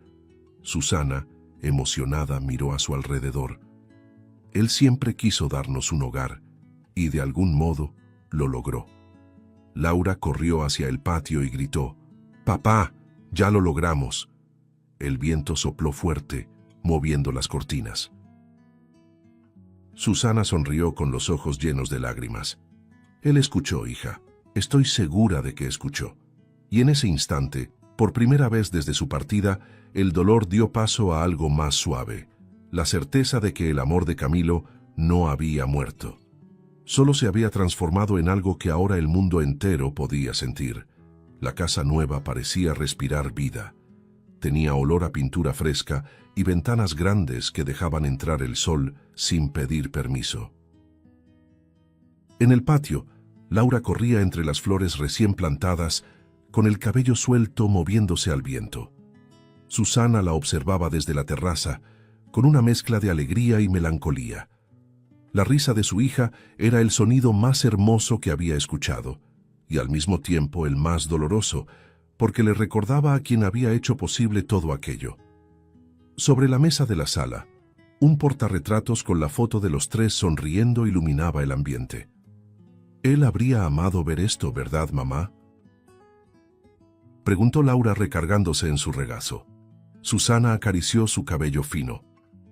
Susana, emocionada, miró a su alrededor. Él siempre quiso darnos un hogar, y de algún modo lo logró. Laura corrió hacia el patio y gritó, «¡Papá, ya lo logramos!». El viento sopló fuerte, moviendo las cortinas. Susana sonrió con los ojos llenos de lágrimas. Él escuchó, hija. Estoy segura de que escuchó. Y en ese instante, por primera vez desde su partida, el dolor dio paso a algo más suave, la certeza de que el amor de Camilo no había muerto. Solo se había transformado en algo que ahora el mundo entero podía sentir. La casa nueva parecía respirar vida. Tenía olor a pintura fresca y ventanas grandes que dejaban entrar el sol sin pedir permiso. En el patio, Laura corría entre las flores recién plantadas, con el cabello suelto moviéndose al viento. Susana la observaba desde la terraza, con una mezcla de alegría y melancolía. La risa de su hija era el sonido más hermoso que había escuchado, y al mismo tiempo el más doloroso, porque le recordaba a quien había hecho posible todo aquello. Sobre la mesa de la sala, un portarretratos con la foto de los tres sonriendo iluminaba el ambiente. Él habría amado ver esto, ¿verdad, mamá?, preguntó Laura recargándose en su regazo. Susana acarició su cabello fino.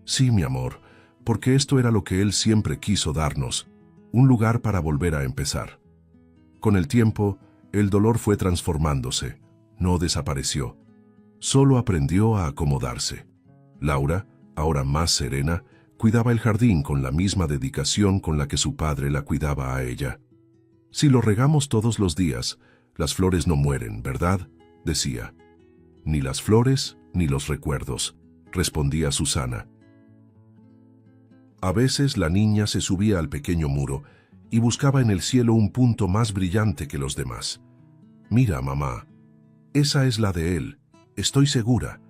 Sí, mi amor, porque esto era lo que él siempre quiso darnos, un lugar para volver a empezar. Con el tiempo, el dolor fue transformándose, no desapareció. Solo aprendió a acomodarse. Laura, ahora más serena, cuidaba el jardín con la misma dedicación con la que su padre la cuidaba a ella. Si lo regamos todos los días, las flores no mueren, ¿verdad?, decía. Ni las flores ni los recuerdos, respondía Susana. A veces la niña se subía al pequeño muro y buscaba en el cielo un punto más brillante que los demás. Mira, mamá, esa es la de él, estoy segura.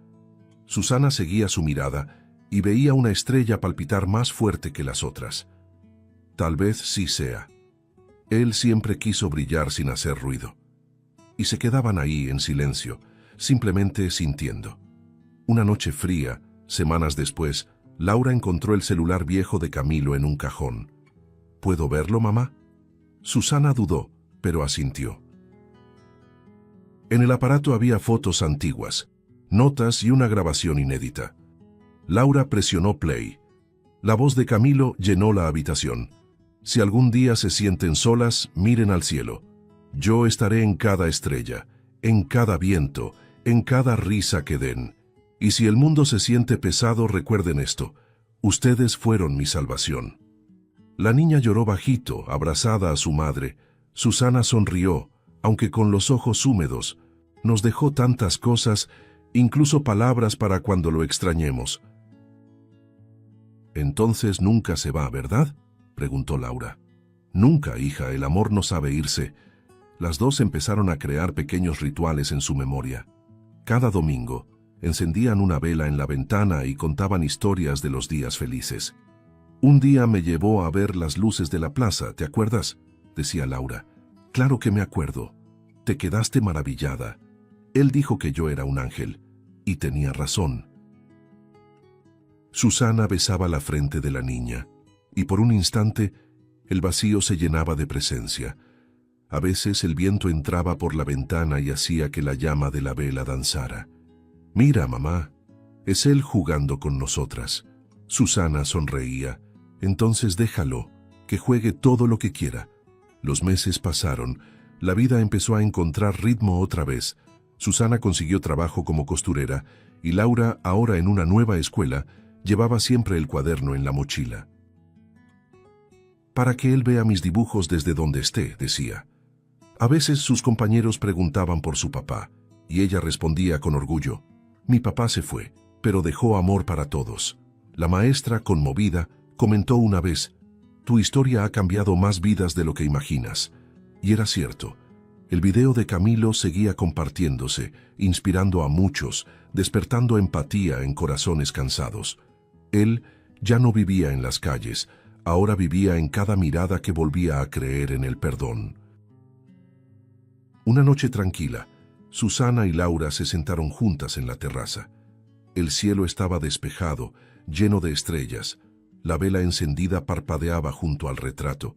Susana seguía su mirada y veía una estrella palpitar más fuerte que las otras. Tal vez sí sea. Él siempre quiso brillar sin hacer ruido. Y se quedaban ahí en silencio, simplemente sintiendo. Una noche fría, semanas después, Laura encontró el celular viejo de Camilo en un cajón. ¿Puedo verlo, mamá? Susana dudó, pero asintió. En el aparato había fotos antiguas, notas y una grabación inédita. Laura presionó play. La voz de Camilo llenó la habitación. Si algún día se sienten solas, miren al cielo. Yo estaré en cada estrella, en cada viento, en cada risa que den. Y si el mundo se siente pesado, recuerden esto. Ustedes fueron mi salvación. La niña lloró bajito, abrazada a su madre. Susana sonrió, aunque con los ojos húmedos. Nos dejó tantas cosas, incluso palabras para cuando lo extrañemos. Entonces nunca se va, ¿verdad?, preguntó Laura. Nunca, hija, el amor no sabe irse. Las dos empezaron a crear pequeños rituales en su memoria. Cada domingo, encendían una vela en la ventana y contaban historias de los días felices. Un día me llevó a ver las luces de la plaza, ¿te acuerdas?, decía Laura. Claro que me acuerdo. Te quedaste maravillada. Él dijo que yo era un ángel, y tenía razón. Susana besaba la frente de la niña, y por un instante el vacío se llenaba de presencia. A veces el viento entraba por la ventana y hacía que la llama de la vela danzara. «Mira, mamá, es él jugando con nosotras». Susana sonreía. «Entonces déjalo, que juegue todo lo que quiera». Los meses pasaron. La vida empezó a encontrar ritmo otra vez. Susana consiguió trabajo como costurera y Laura, ahora en una nueva escuela, llevaba siempre el cuaderno en la mochila. «Para que él vea mis dibujos desde donde esté», decía. A veces sus compañeros preguntaban por su papá, y ella respondía con orgullo: «Mi papá se fue, pero dejó amor para todos». La maestra, conmovida, comentó una vez: «Tu historia ha cambiado más vidas de lo que imaginas». Y era cierto. El video de Camilo seguía compartiéndose, inspirando a muchos, despertando empatía en corazones cansados. Él ya no vivía en las calles, ahora vivía en cada mirada que volvía a creer en el perdón. Una noche tranquila, Susana y Laura se sentaron juntas en la terraza. El cielo estaba despejado, lleno de estrellas. La vela encendida parpadeaba junto al retrato.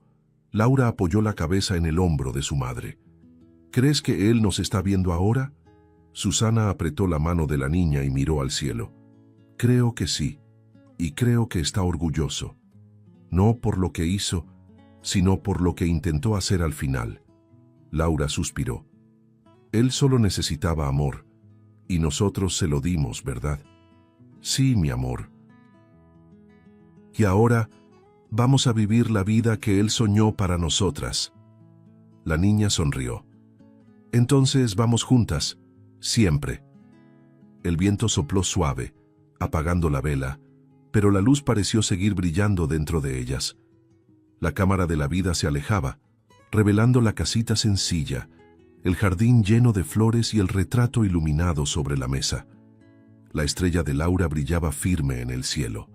Laura apoyó la cabeza en el hombro de su madre. «¿Crees que él nos está viendo ahora?» Susana apretó la mano de la niña y miró al cielo. «Creo que sí, y creo que está orgulloso. No por lo que hizo, sino por lo que intentó hacer al final». Laura suspiró. «Él solo necesitaba amor, y nosotros se lo dimos, ¿verdad?» «Sí, mi amor. Y ahora vamos a vivir la vida que él soñó para nosotras». La niña sonrió. «Entonces vamos juntas, siempre». El viento sopló suave, apagando la vela, pero la luz pareció seguir brillando dentro de ellas. La cámara de la vida se alejaba, revelando la casita sencilla, el jardín lleno de flores y el retrato iluminado sobre la mesa. La estrella de Laura brillaba firme en el cielo,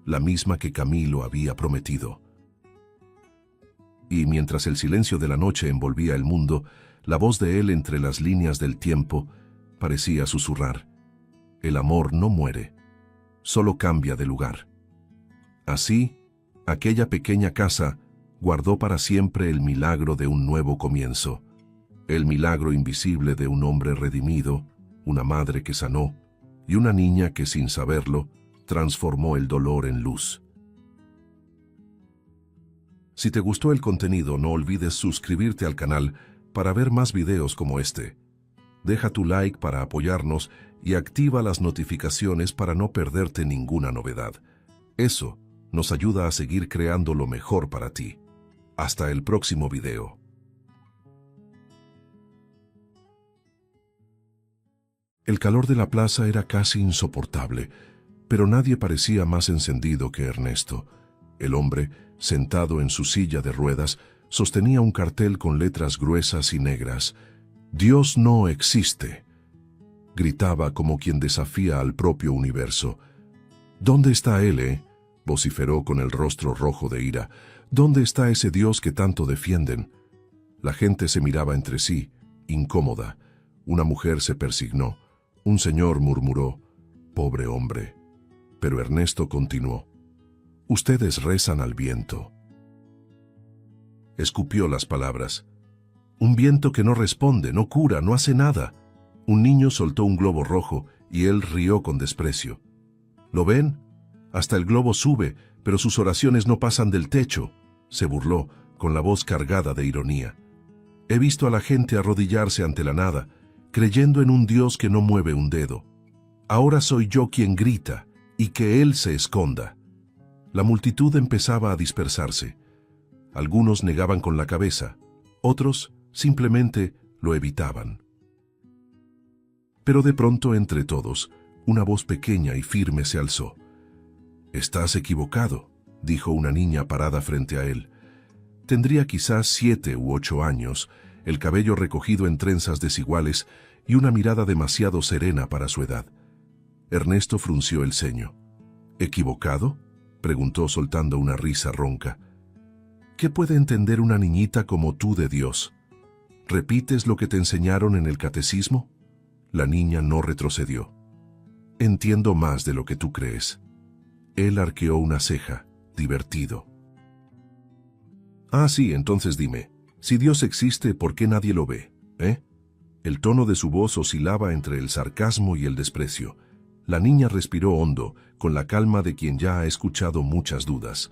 la misma que Camilo había prometido. Y mientras el silencio de la noche envolvía el mundo, la voz de él entre las líneas del tiempo parecía susurrar: «El amor no muere, solo cambia de lugar». Así, aquella pequeña casa guardó para siempre el milagro de un nuevo comienzo, el milagro invisible de un hombre redimido, una madre que sanó, y una niña que, sin saberlo, transformó el dolor en luz. Si te gustó el contenido, no olvides suscribirte al canal para ver más videos como este. Deja tu like para apoyarnos y activa las notificaciones para no perderte ninguna novedad. Eso nos ayuda a seguir creando lo mejor para ti. Hasta el próximo video. El calor de la plaza era casi insoportable, pero nadie parecía más encendido que Ernesto. El hombre, sentado en su silla de ruedas, sostenía un cartel con letras gruesas y negras. «Dios no existe», gritaba como quien desafía al propio universo. «¿Dónde está él, vociferó con el rostro rojo de ira. «¿Dónde está ese Dios que tanto defienden?» La gente se miraba entre sí, incómoda. Una mujer se persignó. Un señor murmuró: «Pobre hombre». Pero Ernesto continuó: «Ustedes rezan al viento». Escupió las palabras. «Un viento que no responde, no cura, no hace nada». Un niño soltó un globo rojo y él rió con desprecio. «¿Lo ven? Hasta el globo sube, pero sus oraciones no pasan del techo», se burló, con la voz cargada de ironía. «He visto a la gente arrodillarse ante la nada, creyendo en un Dios que no mueve un dedo. Ahora soy yo quien grita, y que Él se esconda». La multitud empezaba a dispersarse. Algunos negaban con la cabeza, otros simplemente lo evitaban. Pero de pronto, entre todos, una voz pequeña y firme se alzó. «Estás equivocado», dijo una niña parada frente a él. Tendría quizás 7 u 8 años, el cabello recogido en trenzas desiguales y una mirada demasiado serena para su edad. Ernesto frunció el ceño. «¿Equivocado?», preguntó soltando una risa ronca. «¿Qué puede entender una niñita como tú de Dios?». ¿Repites lo que te enseñaron en el catecismo? La niña no retrocedió. Entiendo más de lo que tú crees. Él arqueó una ceja, divertido. Ah, sí, entonces dime, si Dios existe, ¿por qué nadie lo ve? El tono de su voz oscilaba entre el sarcasmo y el desprecio. La niña respiró hondo, con la calma de quien ya ha escuchado muchas dudas.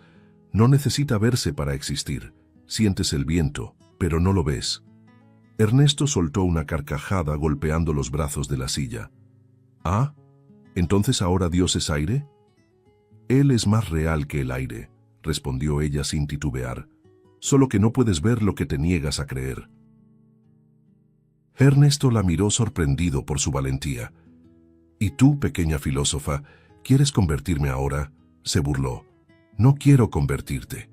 No necesita verse para existir. Sientes el viento, pero no lo ves. Ernesto soltó una carcajada golpeando los brazos de la silla. ¿Ah? ¿Entonces ahora Dios es aire? Él es más real que el aire, respondió ella sin titubear. Solo que no puedes ver lo que te niegas a creer. Ernesto la miró sorprendido por su valentía. ¿Y tú, pequeña filósofa, quieres convertirme ahora? Se burló. No quiero convertirte.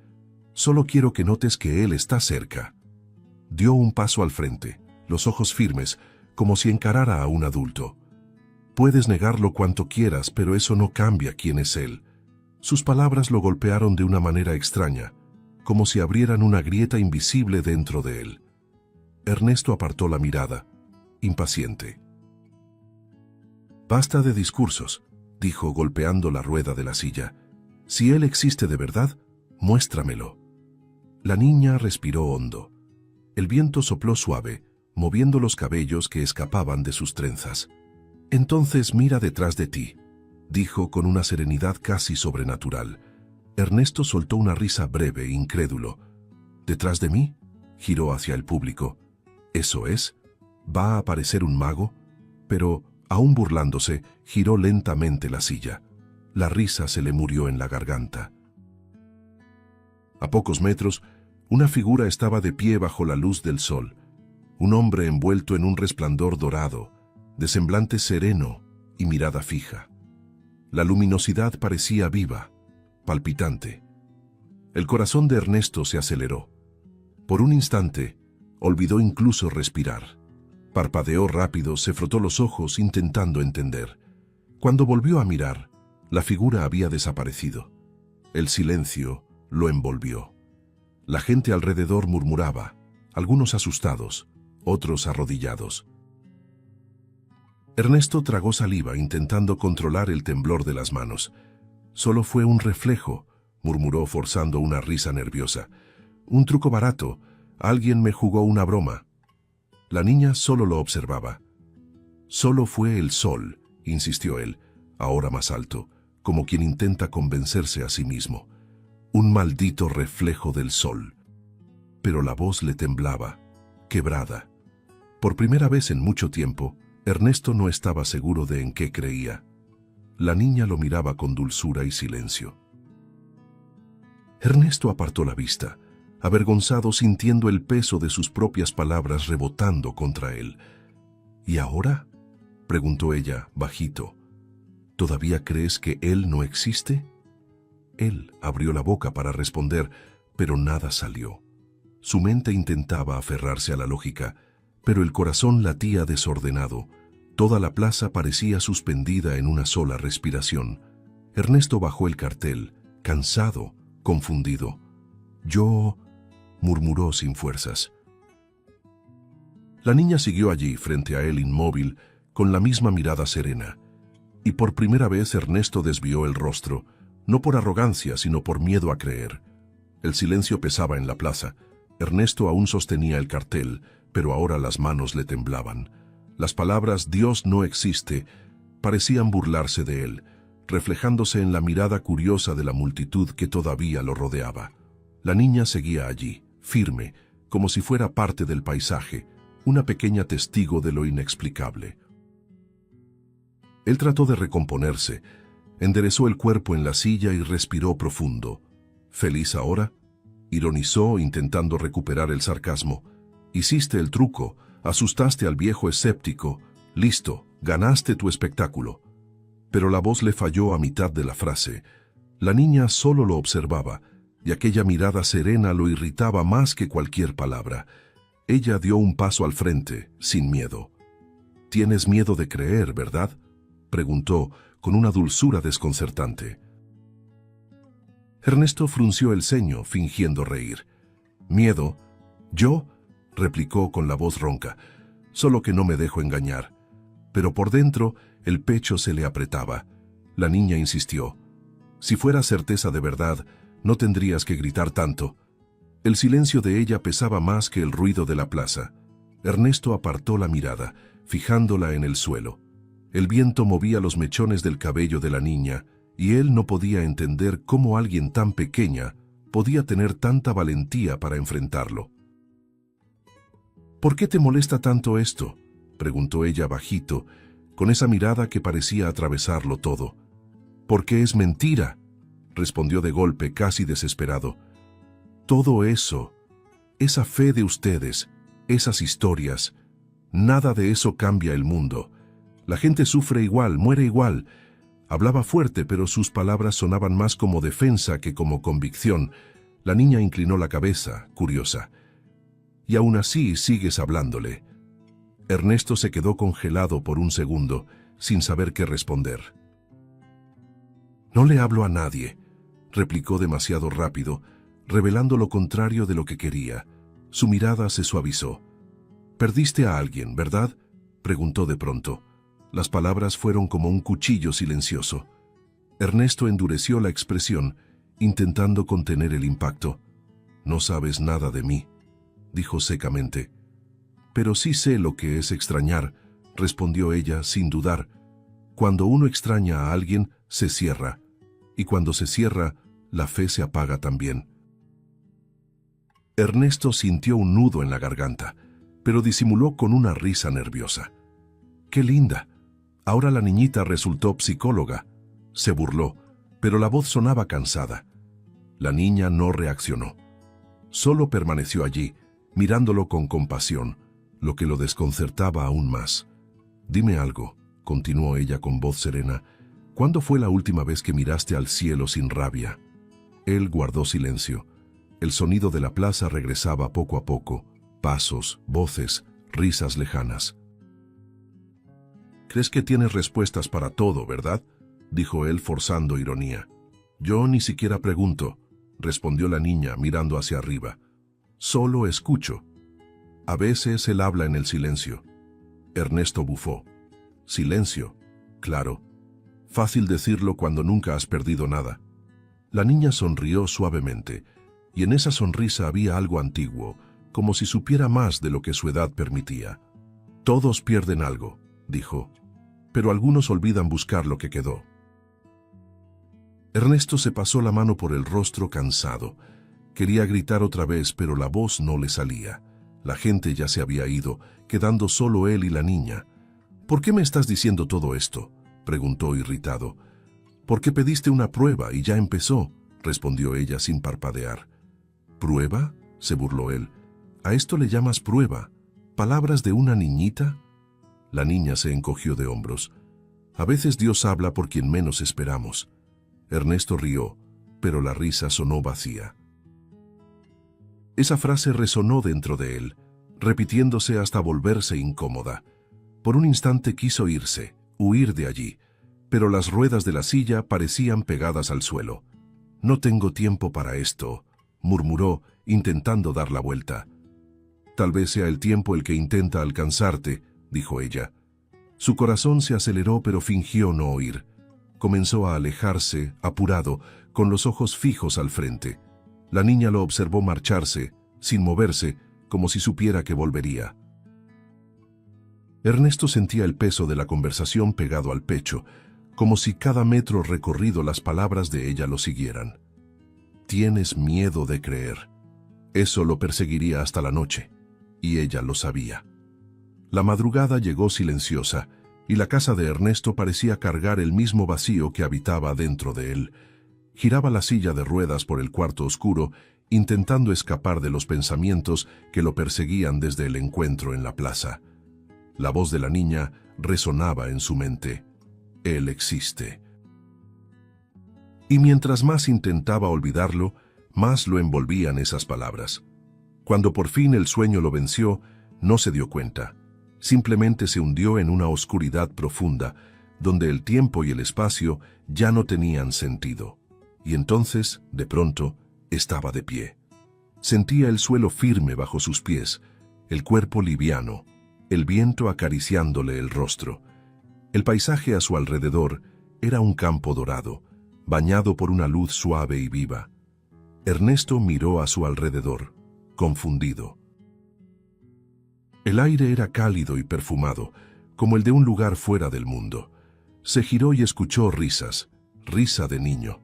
Solo quiero que notes que Él está cerca. Dio un paso al frente, los ojos firmes, como si encarara a un adulto. Puedes negarlo cuanto quieras, pero eso no cambia quién es Él. Sus palabras lo golpearon de una manera extraña, como si abrieran una grieta invisible dentro de él. Ernesto apartó la mirada, impaciente. «Basta de discursos», dijo golpeando la rueda de la silla. «Si Él existe de verdad, muéstramelo». La niña respiró hondo. El viento sopló suave, moviendo los cabellos que escapaban de sus trenzas. «Entonces mira detrás de ti», dijo con una serenidad casi sobrenatural. Ernesto soltó una risa breve, incrédulo. «¿Detrás de mí?», giró hacia el público. «¿Eso es? ¿Va a aparecer un mago?». Pero, aún burlándose, giró lentamente la silla. La risa se le murió en la garganta. A pocos metros, una figura estaba de pie bajo la luz del sol. Un hombre envuelto en un resplandor dorado, de semblante sereno y mirada fija. La luminosidad parecía viva, palpitante. El corazón de Ernesto se aceleró. Por un instante, olvidó incluso respirar. Parpadeó rápido, se frotó los ojos intentando entender. Cuando volvió a mirar, la figura había desaparecido. El silencio lo envolvió. La gente alrededor murmuraba, algunos asustados, otros arrodillados. Ernesto tragó saliva intentando controlar el temblor de las manos. «Solo fue un reflejo», murmuró forzando una risa nerviosa. «Un truco barato. Alguien me jugó una broma». La niña solo lo observaba. «Solo fue el sol», insistió él, ahora más alto, como quien intenta convencerse a sí mismo. «Un maldito reflejo del sol». Pero la voz le temblaba, quebrada. Por primera vez en mucho tiempo, Ernesto no estaba seguro de en qué creía. La niña lo miraba con dulzura y silencio. Ernesto apartó la vista, avergonzado, sintiendo el peso de sus propias palabras rebotando contra él. «¿Y ahora?», preguntó ella, bajito. «¿Todavía crees que Él no existe?». Él abrió la boca para responder, pero nada salió. Su mente intentaba aferrarse a la lógica, pero el corazón latía desordenado. Toda la plaza parecía suspendida en una sola respiración. Ernesto bajó el cartel, cansado, confundido. «Yo», murmuró sin fuerzas. La niña siguió allí, frente a él inmóvil, con la misma mirada serena. Y por primera vez Ernesto desvió el rostro, no por arrogancia, sino por miedo a creer. El silencio pesaba en la plaza. Ernesto aún sostenía el cartel, pero ahora las manos le temblaban. Las palabras «Dios no existe» parecían burlarse de él, reflejándose en la mirada curiosa de la multitud que todavía lo rodeaba. La niña seguía allí, firme, como si fuera parte del paisaje, una pequeña testigo de lo inexplicable. Él trató de recomponerse, enderezó el cuerpo en la silla y respiró profundo. «¿Feliz ahora?», ironizó, intentando recuperar el sarcasmo. «Hiciste el truco, asustaste al viejo escéptico. Listo, ganaste tu espectáculo». Pero la voz le falló a mitad de la frase. La niña solo lo observaba, y aquella mirada serena lo irritaba más que cualquier palabra. Ella dio un paso al frente, sin miedo. «¿Tienes miedo de creer, verdad?», preguntó, con una dulzura desconcertante. Ernesto frunció el ceño, fingiendo reír. «¿Miedo? ¿Yo? replicó con la voz ronca, solo que no me dejo engañar. Pero por dentro el pecho se le apretaba. La niña insistió. Si fuera certeza de verdad, no tendrías que gritar tanto. El silencio de ella pesaba más que el ruido de la plaza. Ernesto apartó la mirada, fijándola en el suelo. El viento movía los mechones del cabello de la niña, y él no podía entender cómo alguien tan pequeña podía tener tanta valentía para enfrentarlo. ¿Por qué te molesta tanto esto?, preguntó ella bajito, con esa mirada que parecía atravesarlo todo. «Porque es mentira», respondió de golpe, casi desesperado. «Todo eso, esa fe de ustedes, esas historias, nada de eso cambia el mundo. La gente sufre igual, muere igual». Hablaba fuerte, pero sus palabras sonaban más como defensa que como convicción. La niña inclinó la cabeza, curiosa. «Y aún así sigues hablándole». Ernesto se quedó congelado por un segundo, sin saber qué responder. «No le hablo a nadie», replicó demasiado rápido, revelando lo contrario de lo que quería. Su mirada se suavizó. «Perdiste a alguien, ¿verdad?», preguntó de pronto. Las palabras fueron como un cuchillo silencioso. Ernesto endureció la expresión, intentando contener el impacto. «No sabes nada de mí», dijo secamente. «Pero sí sé lo que es extrañar», respondió ella sin dudar. «Cuando uno extraña a alguien, se cierra. Y cuando se cierra, la fe se apaga también». Ernesto sintió un nudo en la garganta, pero disimuló con una risa nerviosa. «¡Qué linda! Ahora la niñita resultó psicóloga», se burló, pero la voz sonaba cansada. La niña no reaccionó. Solo permaneció allí, mirándolo con compasión, lo que lo desconcertaba aún más. «Dime algo», continuó ella con voz serena. «¿Cuándo fue la última vez que miraste al cielo sin rabia?». Él guardó silencio. El sonido de la plaza regresaba poco a poco. Pasos, voces, risas lejanas. «¿Crees que tienes respuestas para todo, verdad?», dijo él forzando ironía. «Yo ni siquiera pregunto», respondió la niña mirando hacia arriba. «Solo escucho». A veces él habla en el silencio. Ernesto bufó. «Silencio, claro. Fácil decirlo cuando nunca has perdido nada». La niña sonrió suavemente, y en esa sonrisa había algo antiguo, como si supiera más de lo que su edad permitía. «Todos pierden algo», dijo, «pero algunos olvidan buscar lo que quedó». Ernesto se pasó la mano por el rostro cansado. Quería gritar otra vez, pero la voz no le salía. La gente ya se había ido, quedando solo él y la niña. «¿Por qué me estás diciendo todo esto?», preguntó irritado. «Porque pediste una prueba y ya empezó», respondió ella sin parpadear. «¿Prueba?», se burló él. «¿A esto le llamas prueba? ¿Palabras de una niñita?». La niña se encogió de hombros. «A veces Dios habla por quien menos esperamos». Ernesto rió, pero la risa sonó vacía. Esa frase resonó dentro de él, repitiéndose hasta volverse incómoda. Por un instante quiso irse, huir de allí, pero las ruedas de la silla parecían pegadas al suelo. «No tengo tiempo para esto», murmuró, intentando dar la vuelta. «Tal vez sea el tiempo el que intenta alcanzarte», dijo ella. Su corazón se aceleró, pero fingió no oír. Comenzó a alejarse, apurado, con los ojos fijos al frente. La niña lo observó marcharse, sin moverse, como si supiera que volvería. Ernesto sentía el peso de la conversación pegado al pecho, como si cada metro recorrido las palabras de ella lo siguieran. «Tienes miedo de creer». Eso lo perseguiría hasta la noche, y ella lo sabía. La madrugada llegó silenciosa, y la casa de Ernesto parecía cargar el mismo vacío que habitaba dentro de él. Giraba la silla de ruedas por el cuarto oscuro, intentando escapar de los pensamientos que lo perseguían desde el encuentro en la plaza. La voz de la niña resonaba en su mente. «Él existe». Y mientras más intentaba olvidarlo, más lo envolvían esas palabras. Cuando por fin el sueño lo venció, no se dio cuenta. Simplemente se hundió en una oscuridad profunda, donde el tiempo y el espacio ya no tenían sentido. Y entonces, de pronto, estaba de pie. Sentía el suelo firme bajo sus pies. el cuerpo liviano, el viento acariciándole el rostro. El paisaje a su alrededor era un campo dorado, bañado por una luz suave y viva. Ernesto miró a su alrededor, confundido. El aire era cálido y perfumado, como el de un lugar fuera del mundo. Se giró y escuchó risas, risa de niño.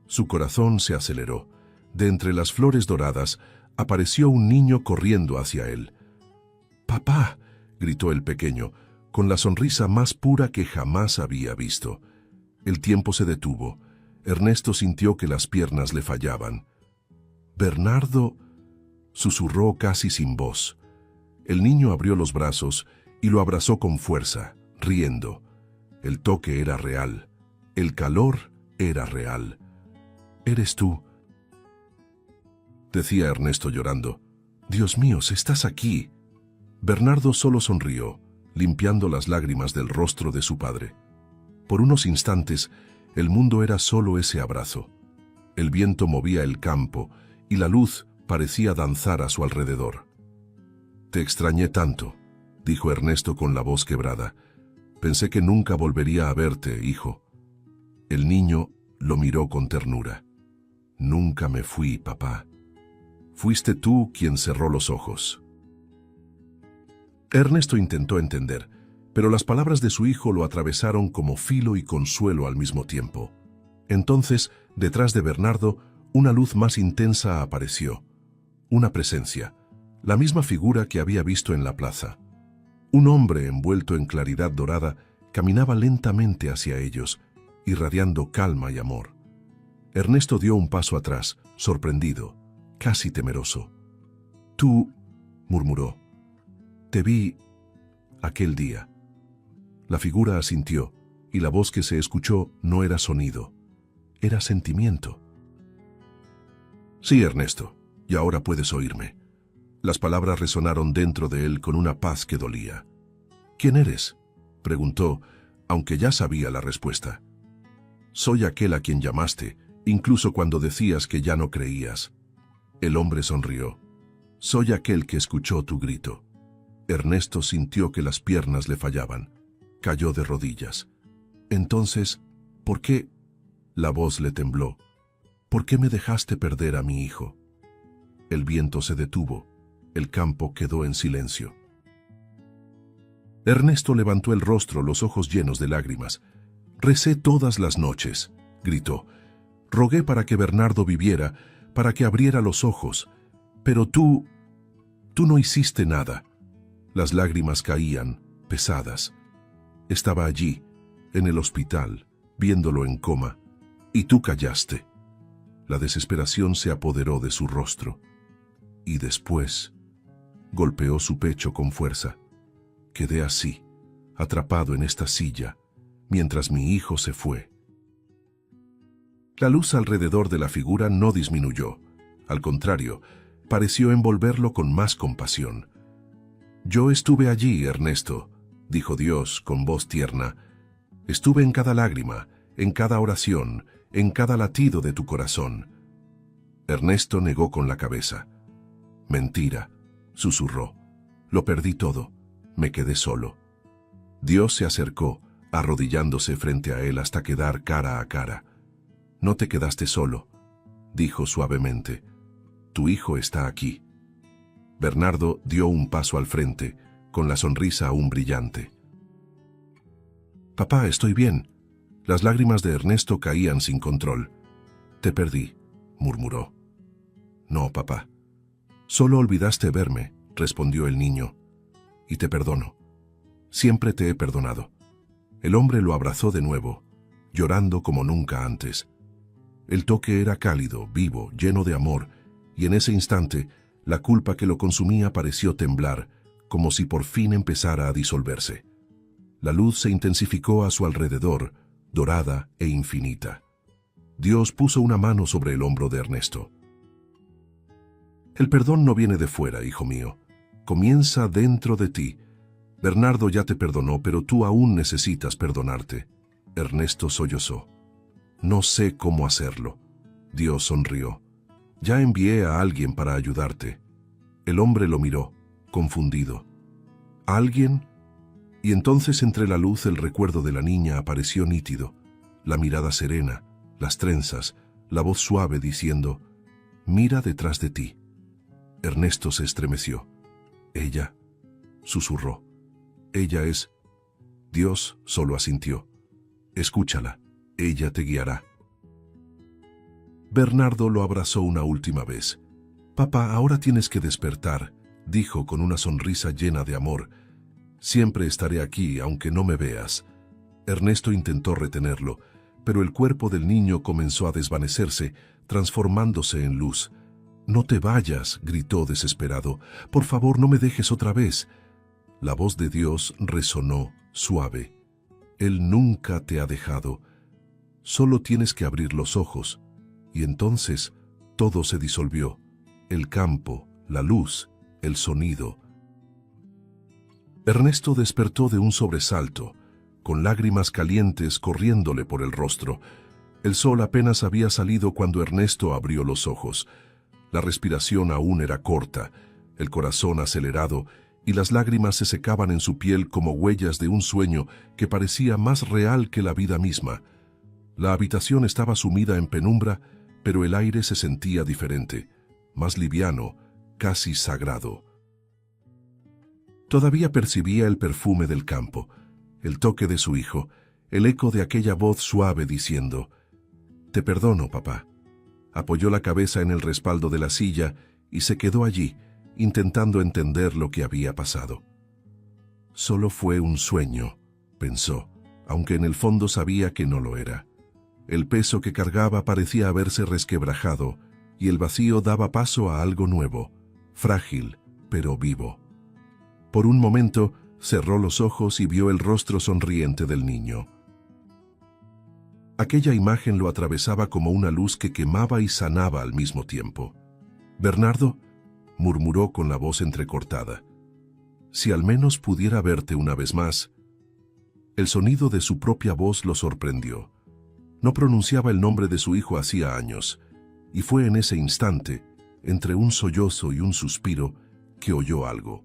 Su corazón se aceleró. De entre las flores doradas apareció un niño corriendo hacia él. «¡Papá!», gritó el pequeño, con la sonrisa más pura que jamás había visto. El tiempo se detuvo. Ernesto sintió que las piernas le fallaban. «Bernardo», susurró casi sin voz. El niño abrió los brazos y lo abrazó con fuerza, riendo. El toque era real. El calor era real. «¿Eres tú?», decía Ernesto llorando. «Dios mío, estás aquí». Bernardo solo sonrió, limpiando las lágrimas del rostro de su padre. Por unos instantes, el mundo era solo ese abrazo. El viento movía el campo y la luz parecía danzar a su alrededor. «Te extrañé tanto», dijo Ernesto con la voz quebrada. «Pensé que nunca volvería a verte, hijo». El niño lo miró con ternura. «Nunca me fui, papá. Fuiste tú quien cerró los ojos». Ernesto intentó entender, pero las palabras de su hijo lo atravesaron como filo y consuelo al mismo tiempo. Entonces, detrás de Bernardo, una luz más intensa apareció. Una presencia, la misma figura que había visto en la plaza. Un hombre envuelto en claridad dorada caminaba lentamente hacia ellos, irradiando calma y amor. Ernesto dio un paso atrás, sorprendido, casi temeroso. «Tú», murmuró, «te vi aquel día». La figura asintió, y la voz que se escuchó no era sonido, era sentimiento. «Sí, Ernesto, y ahora puedes oírme». Las palabras resonaron dentro de él con una paz que dolía. «¿Quién eres?», preguntó, aunque ya sabía la respuesta. «Soy aquel a quien llamaste, incluso cuando decías que ya no creías». El hombre sonrió. «Soy aquel que escuchó tu grito». Ernesto sintió que las piernas le fallaban. Cayó de rodillas. «Entonces, ¿por qué?». La voz le tembló. «¿Por qué me dejaste perder a mi hijo?». El viento se detuvo. El campo quedó en silencio. Ernesto levantó el rostro, los ojos llenos de lágrimas. «Recé todas las noches», gritó. «Rogué para que Bernardo viviera, para que abriera los ojos. Pero tú no hiciste nada». Las lágrimas caían, pesadas. «Estaba allí, en el hospital, viéndolo en coma, y tú callaste». La desesperación se apoderó de su rostro. Y después golpeó su pecho con fuerza. «Quedé así, atrapado en esta silla, mientras mi hijo se fue». La luz alrededor de la figura no disminuyó. Al contrario, pareció envolverlo con más compasión. «Yo estuve allí, Ernesto», dijo Dios con voz tierna. «Estuve en cada lágrima, en cada oración, en cada latido de tu corazón». Ernesto negó con la cabeza. «Mentira», susurró. «Lo perdí todo. Me quedé solo». Dios se acercó, arrodillándose frente a él hasta quedar cara a cara. «No te quedaste solo», dijo suavemente. «Tu hijo está aquí». Bernardo dio un paso al frente, con la sonrisa aún brillante. «Papá, estoy bien». Las lágrimas de Ernesto caían sin control. «Te perdí», murmuró. «No, papá. Solo olvidaste verme», respondió el niño. «Y te perdono. Siempre te he perdonado». El hombre lo abrazó de nuevo, llorando como nunca antes. El toque era cálido, vivo, lleno de amor, y en ese instante, la culpa que lo consumía pareció temblar, como si por fin empezara a disolverse. La luz se intensificó a su alrededor, dorada e infinita. Dios puso una mano sobre el hombro de Ernesto. «El perdón no viene de fuera, hijo mío. Comienza dentro de ti. Bernardo ya te perdonó, pero tú aún necesitas perdonarte». Ernesto sollozó. «No sé cómo hacerlo». Dios sonrió. «Ya envié a alguien para ayudarte». El hombre lo miró, confundido. ¿Alguien? Y entonces entre la luz el recuerdo de la niña apareció nítido, la mirada serena, las trenzas, la voz suave diciendo, «Mira detrás de ti». Ernesto se estremeció. «Ella», susurró. «Ella es...». Dios solo asintió. «Escúchala, ella te guiará». Bernardo lo abrazó una última vez. «Papá, ahora tienes que despertar», dijo con una sonrisa llena de amor. «Siempre estaré aquí, aunque no me veas». Ernesto intentó retenerlo, pero el cuerpo del niño comenzó a desvanecerse, transformándose en luz. «No te vayas», gritó desesperado. «Por favor, no me dejes otra vez». La voz de Dios resonó, suave. «Él nunca te ha dejado. Solo tienes que abrir los ojos». Y entonces todo se disolvió. El campo, la luz, el sonido. Ernesto despertó de un sobresalto, con lágrimas calientes corriéndole por el rostro. El sol apenas había salido cuando Ernesto abrió los ojos. La respiración aún era corta, el corazón acelerado, y las lágrimas se secaban en su piel como huellas de un sueño que parecía más real que la vida misma. La habitación estaba sumida en penumbra, pero el aire se sentía diferente, más liviano, casi sagrado. Todavía percibía el perfume del campo, el toque de su hijo, el eco de aquella voz suave diciendo, «Te perdono, papá». Apoyó la cabeza en el respaldo de la silla y se quedó allí, intentando entender lo que había pasado. Solo fue un sueño, pensó, aunque en el fondo sabía que no lo era. El peso que cargaba parecía haberse resquebrajado y el vacío daba paso a algo nuevo, frágil, pero vivo. Por un momento cerró los ojos y vio el rostro sonriente del niño. Aquella imagen lo atravesaba como una luz que quemaba y sanaba al mismo tiempo. «Bernardo», murmuró con la voz entrecortada, «si al menos pudiera verte una vez más». El sonido de su propia voz lo sorprendió. No pronunciaba el nombre de su hijo hacía años, y fue en ese instante, entre un sollozo y un suspiro, que oyó algo.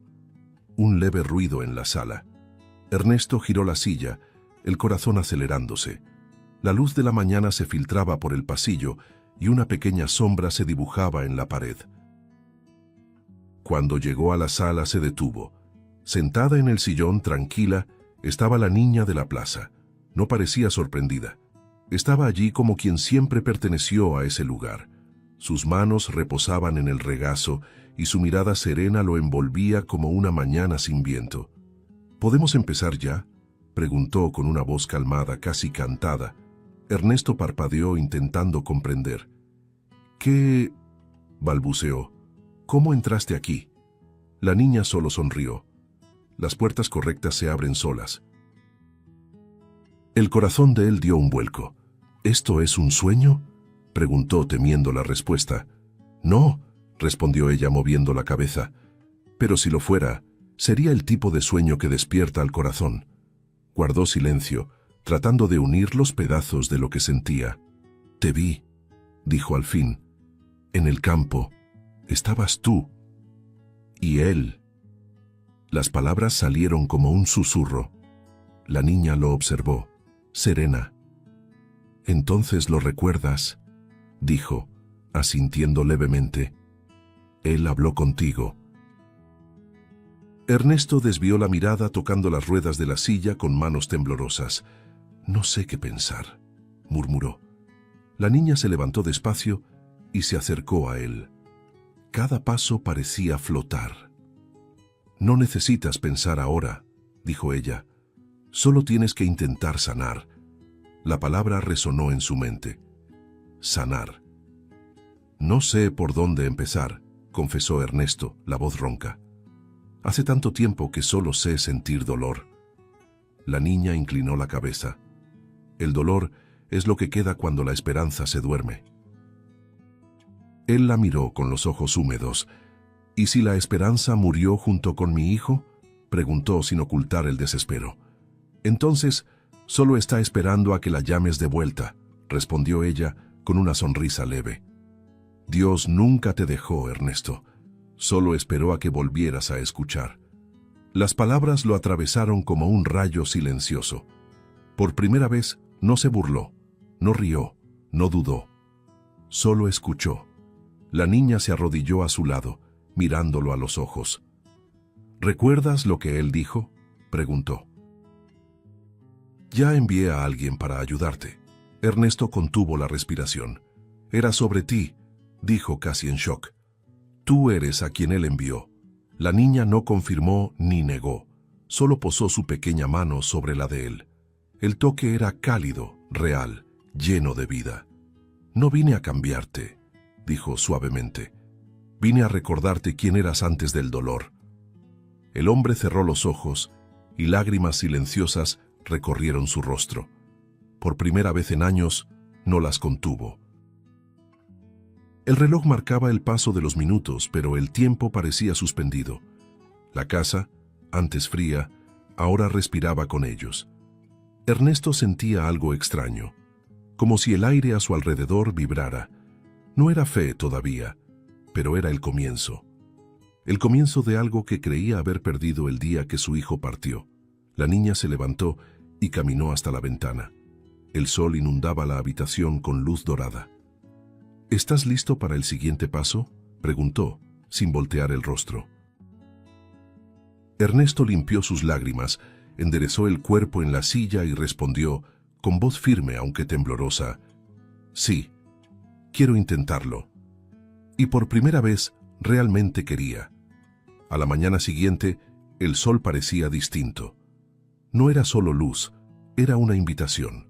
Un leve ruido en la sala. Ernesto giró la silla, el corazón acelerándose. La luz de la mañana se filtraba por el pasillo y una pequeña sombra se dibujaba en la pared. Cuando llegó a la sala se detuvo. Sentada en el sillón, tranquila, estaba la niña de la plaza. No parecía sorprendida. Estaba allí como quien siempre perteneció a ese lugar. Sus manos reposaban en el regazo y su mirada serena lo envolvía como una mañana sin viento. «¿Podemos empezar ya?», preguntó con una voz calmada, casi cantada. Ernesto parpadeó intentando comprender. «¿Qué?», balbuceó. «¿Cómo entraste aquí?». La niña solo sonrió. «Las puertas correctas se abren solas». El corazón de él dio un vuelco. «¿Esto es un sueño?», preguntó temiendo la respuesta. «No», respondió ella moviendo la cabeza. «Pero si lo fuera, sería el tipo de sueño que despierta al corazón». Guardó silencio, tratando de unir los pedazos de lo que sentía. «Te vi», dijo al fin. «En el campo. Estabas tú. Y él». Las palabras salieron como un susurro. La niña lo observó, serena. «Entonces lo recuerdas», dijo, asintiendo levemente. «Él habló contigo». Ernesto desvió la mirada tocando las ruedas de la silla con manos temblorosas. «No sé qué pensar», murmuró. La niña se levantó despacio y se acercó a él. Cada paso parecía flotar. «No necesitas pensar ahora», dijo ella. «Solo tienes que intentar sanar». La palabra resonó en su mente. Sanar. «No sé por dónde empezar», confesó Ernesto, la voz ronca. «Hace tanto tiempo que solo sé sentir dolor». La niña inclinó la cabeza. «El dolor es lo que queda cuando la esperanza se duerme». Él la miró con los ojos húmedos. «¿Y si la esperanza murió junto con mi hijo?», preguntó sin ocultar el desespero. «Entonces, solo está esperando a que la llames de vuelta», respondió ella con una sonrisa leve. «Dios nunca te dejó, Ernesto. Solo esperó a que volvieras a escuchar. Las palabras lo atravesaron como un rayo silencioso. Por primera vez, no se burló, no rió, no dudó. Solo escuchó. La niña se arrodilló a su lado, mirándolo a los ojos. ¿Recuerdas lo que él dijo?, preguntó. Ya envié a alguien para ayudarte. Ernesto contuvo la respiración. Era sobre ti, dijo casi en shock. Tú eres a quien él envió. La niña no confirmó ni negó, solo posó su pequeña mano sobre la de él. El toque era cálido, real, lleno de vida. No vine a cambiarte, dijo suavemente. Vine a recordarte quién eras antes del dolor. El hombre cerró los ojos y lágrimas silenciosas recorrieron su rostro. Por primera vez en años, no las contuvo. El reloj marcaba el paso de los minutos, pero el tiempo parecía suspendido. La casa, antes fría, ahora respiraba con ellos. Ernesto sentía algo extraño, como si el aire a su alrededor vibrara. No era fe todavía, pero era el comienzo. El comienzo de algo que creía haber perdido el día que su hijo partió. La niña se levantó y caminó hasta la ventana. El sol inundaba la habitación con luz dorada. ¿Estás listo para el siguiente paso?, preguntó, sin voltear el rostro. Ernesto limpió sus lágrimas, enderezó el cuerpo en la silla y respondió, con voz firme aunque temblorosa: sí, quiero intentarlo. Y por primera vez, realmente quería. A la mañana siguiente, el sol parecía distinto. No era solo luz, era una invitación.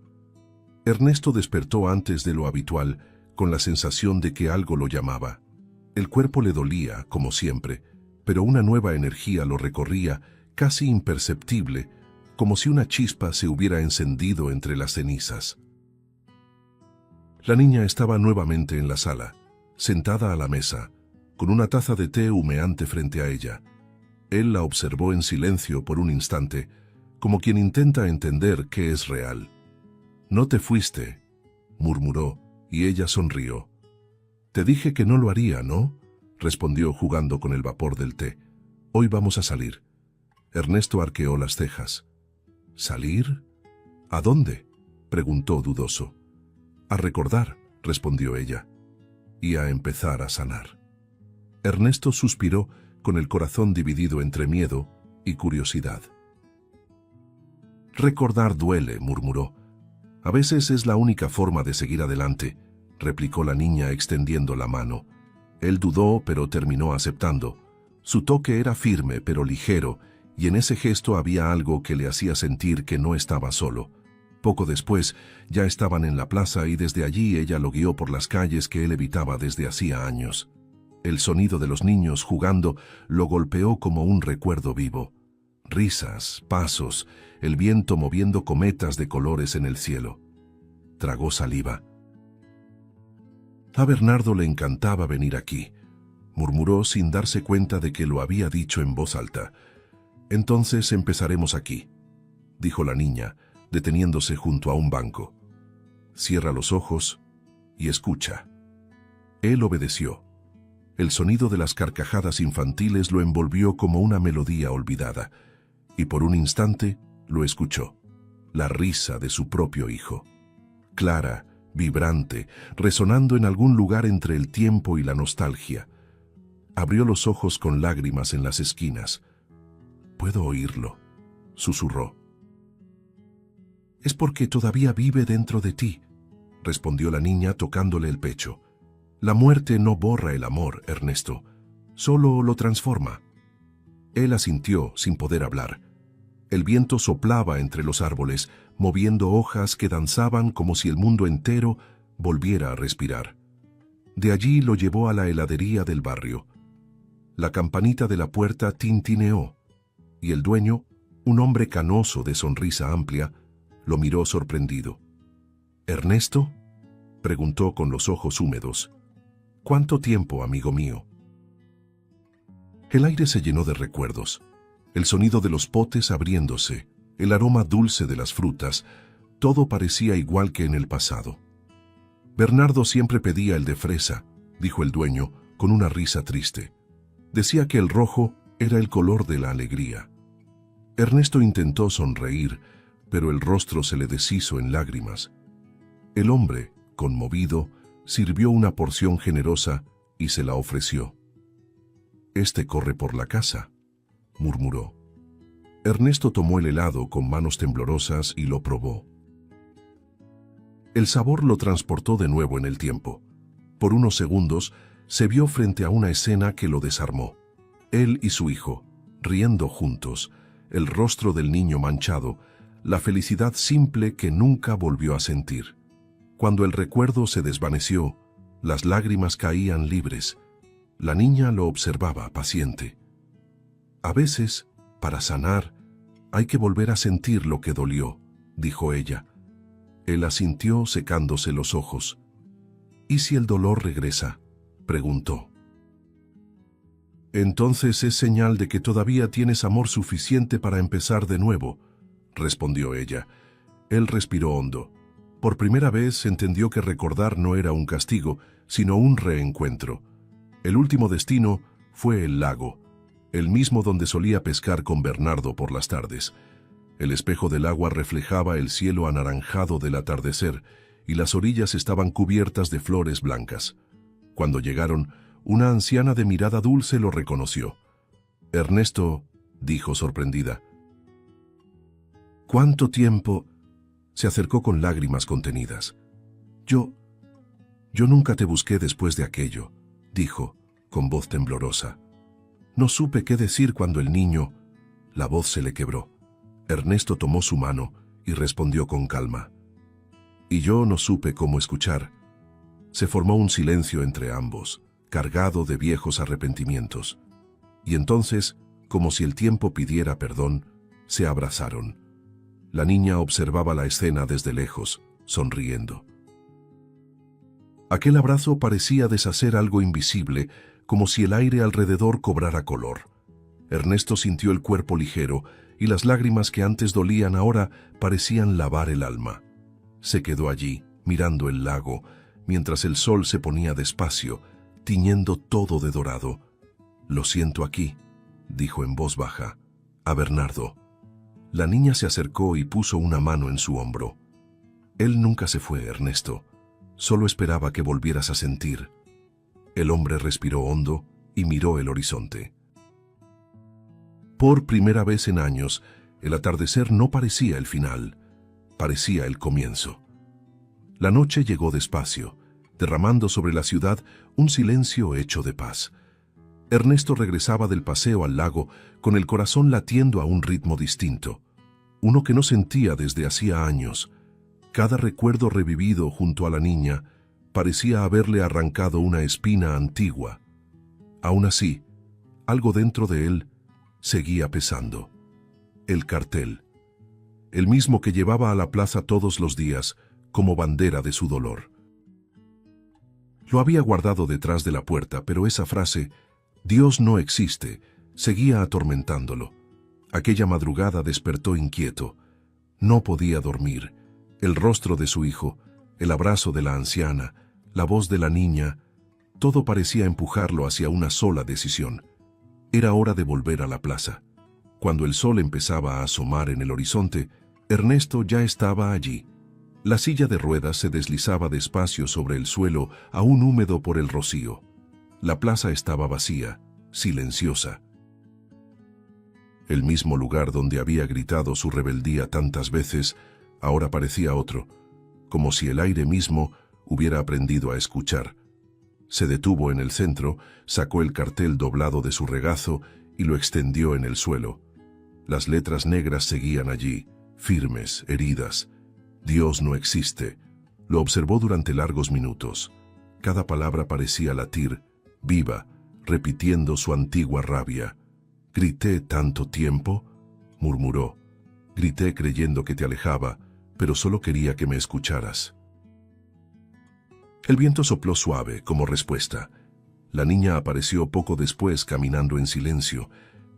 Ernesto despertó antes de lo habitual, con la sensación de que algo lo llamaba. El cuerpo le dolía, como siempre, pero una nueva energía lo recorría, casi imperceptible, como si una chispa se hubiera encendido entre las cenizas. La niña estaba nuevamente en la sala, sentada a la mesa, con una taza de té humeante frente a ella. Él la observó en silencio por un instante, como quien intenta entender qué es real. «No te fuiste», murmuró, y ella sonrió. «Te dije que no lo haría, ¿no?», respondió jugando con el vapor del té. «Hoy vamos a salir». Ernesto arqueó las cejas. «¿Salir? ¿A dónde?», preguntó dudoso. «A recordar», respondió ella, «y a empezar a sanar». Ernesto suspiró con el corazón dividido entre miedo y curiosidad. «Recordar duele», murmuró. «A veces es la única forma de seguir adelante», replicó la niña extendiendo la mano. Él dudó, pero terminó aceptando. Su toque era firme, pero ligero, y en ese gesto había algo que le hacía sentir que no estaba solo. Poco después, ya estaban en la plaza y desde allí ella lo guió por las calles que él evitaba desde hacía años. El sonido de los niños jugando lo golpeó como un recuerdo vivo. Risas, pasos, el viento moviendo cometas de colores en el cielo. Tragó saliva. A Bernardo le encantaba venir aquí, murmuró sin darse cuenta de que lo había dicho en voz alta. «Entonces empezaremos aquí», dijo la niña, deteniéndose junto a un banco. «Cierra los ojos y escucha». Él obedeció. El sonido de las carcajadas infantiles lo envolvió como una melodía olvidada, y por un instante lo escuchó, la risa de su propio hijo. Clara, vibrante, resonando en algún lugar entre el tiempo y la nostalgia. Abrió los ojos con lágrimas en las esquinas. «Puedo oírlo», susurró. «Es porque todavía vive dentro de ti», respondió la niña tocándole el pecho. «La muerte no borra el amor, Ernesto, solo lo transforma». Él asintió sin poder hablar. El viento soplaba entre los árboles, moviendo hojas que danzaban como si el mundo entero volviera a respirar. De allí lo llevó a la heladería del barrio. La campanita de la puerta tintineó, y el dueño, un hombre canoso de sonrisa amplia, lo miró sorprendido. «¿Ernesto?», preguntó con los ojos húmedos. «¿Cuánto tiempo, amigo mío?». El aire se llenó de recuerdos. El sonido de los potes abriéndose, el aroma dulce de las frutas, todo parecía igual que en el pasado. «Bernardo siempre pedía el de fresa», dijo el dueño, con una risa triste. Decía que el rojo era el color de la alegría. Ernesto intentó sonreír, pero el rostro se le deshizo en lágrimas. El hombre, conmovido, sirvió una porción generosa y se la ofreció. «Este corre por la casa», murmuró. Ernesto tomó el helado con manos temblorosas y lo probó. El sabor lo transportó de nuevo en el tiempo. Por unos segundos, se vio frente a una escena que lo desarmó. Él y su hijo, riendo juntos, el rostro del niño manchado, la felicidad simple que nunca volvió a sentir. Cuando el recuerdo se desvaneció, las lágrimas caían libres. La niña lo observaba paciente. A veces, para sanar, hay que volver a sentir lo que dolió, dijo ella. Él asintió secándose los ojos. ¿Y si el dolor regresa?, preguntó. Entonces es señal de que todavía tienes amor suficiente para empezar de nuevo, respondió ella. Él respiró hondo. Por primera vez entendió que recordar no era un castigo, sino un reencuentro. El último destino fue el lago, el mismo donde solía pescar con Bernardo por las tardes. El espejo del agua reflejaba el cielo anaranjado del atardecer y las orillas estaban cubiertas de flores blancas. Cuando llegaron, una anciana de mirada dulce lo reconoció. «Ernesto», dijo sorprendida. «¿Cuánto tiempo?». Se acercó con lágrimas contenidas. Yo nunca te busqué después de aquello», dijo, con voz temblorosa. «No supe qué decir cuando el niño...». La voz se le quebró. Ernesto tomó su mano y respondió con calma. «Y yo no supe cómo escuchar». Se formó un silencio entre ambos, cargado de viejos arrepentimientos. Y entonces, como si el tiempo pidiera perdón, se abrazaron. La niña observaba la escena desde lejos, sonriendo. Aquel abrazo parecía deshacer algo invisible, como si el aire alrededor cobrara color. Ernesto sintió el cuerpo ligero, y las lágrimas que antes dolían ahora parecían lavar el alma. Se quedó allí, mirando el lago, mientras el sol se ponía despacio, tiñendo todo de dorado. «Lo siento aquí», dijo en voz baja, a Bernardo. La niña se acercó y puso una mano en su hombro. «Él nunca se fue, Ernesto. Solo esperaba que volvieras a sentir». El hombre respiró hondo y miró el horizonte. Por primera vez en años, el atardecer no parecía el final, parecía el comienzo. La noche llegó despacio, derramando sobre la ciudad un silencio hecho de paz. Ernesto regresaba del paseo al lago con el corazón latiendo a un ritmo distinto, uno que no sentía desde hacía años. Cada recuerdo revivido junto a la niña parecía haberle arrancado una espina antigua. Aún así, algo dentro de él seguía pesando. El cartel, el mismo que llevaba a la plaza todos los días como bandera de su dolor. Lo había guardado detrás de la puerta, pero esa frase, «Dios no existe», seguía atormentándolo. Aquella madrugada despertó inquieto. No podía dormir. El rostro de su hijo, el abrazo de la anciana, la voz de la niña, todo parecía empujarlo hacia una sola decisión. Era hora de volver a la plaza. Cuando el sol empezaba a asomar en el horizonte, Ernesto ya estaba allí. La silla de ruedas se deslizaba despacio sobre el suelo, aún húmedo por el rocío. La plaza estaba vacía, silenciosa. El mismo lugar donde había gritado su rebeldía tantas veces, ahora parecía otro, como si el aire mismo hubiera aprendido a escuchar. Se detuvo en el centro, sacó el cartel doblado de su regazo y lo extendió en el suelo. Las letras negras seguían allí, firmes, heridas. «Dios no existe». Lo observó durante largos minutos. Cada palabra parecía latir, viva, repitiendo su antigua rabia. «¿Grité tanto tiempo?», murmuró. «Grité creyendo que te alejaba, pero solo quería que me escucharas». El viento sopló suave como respuesta. La niña apareció poco después caminando en silencio.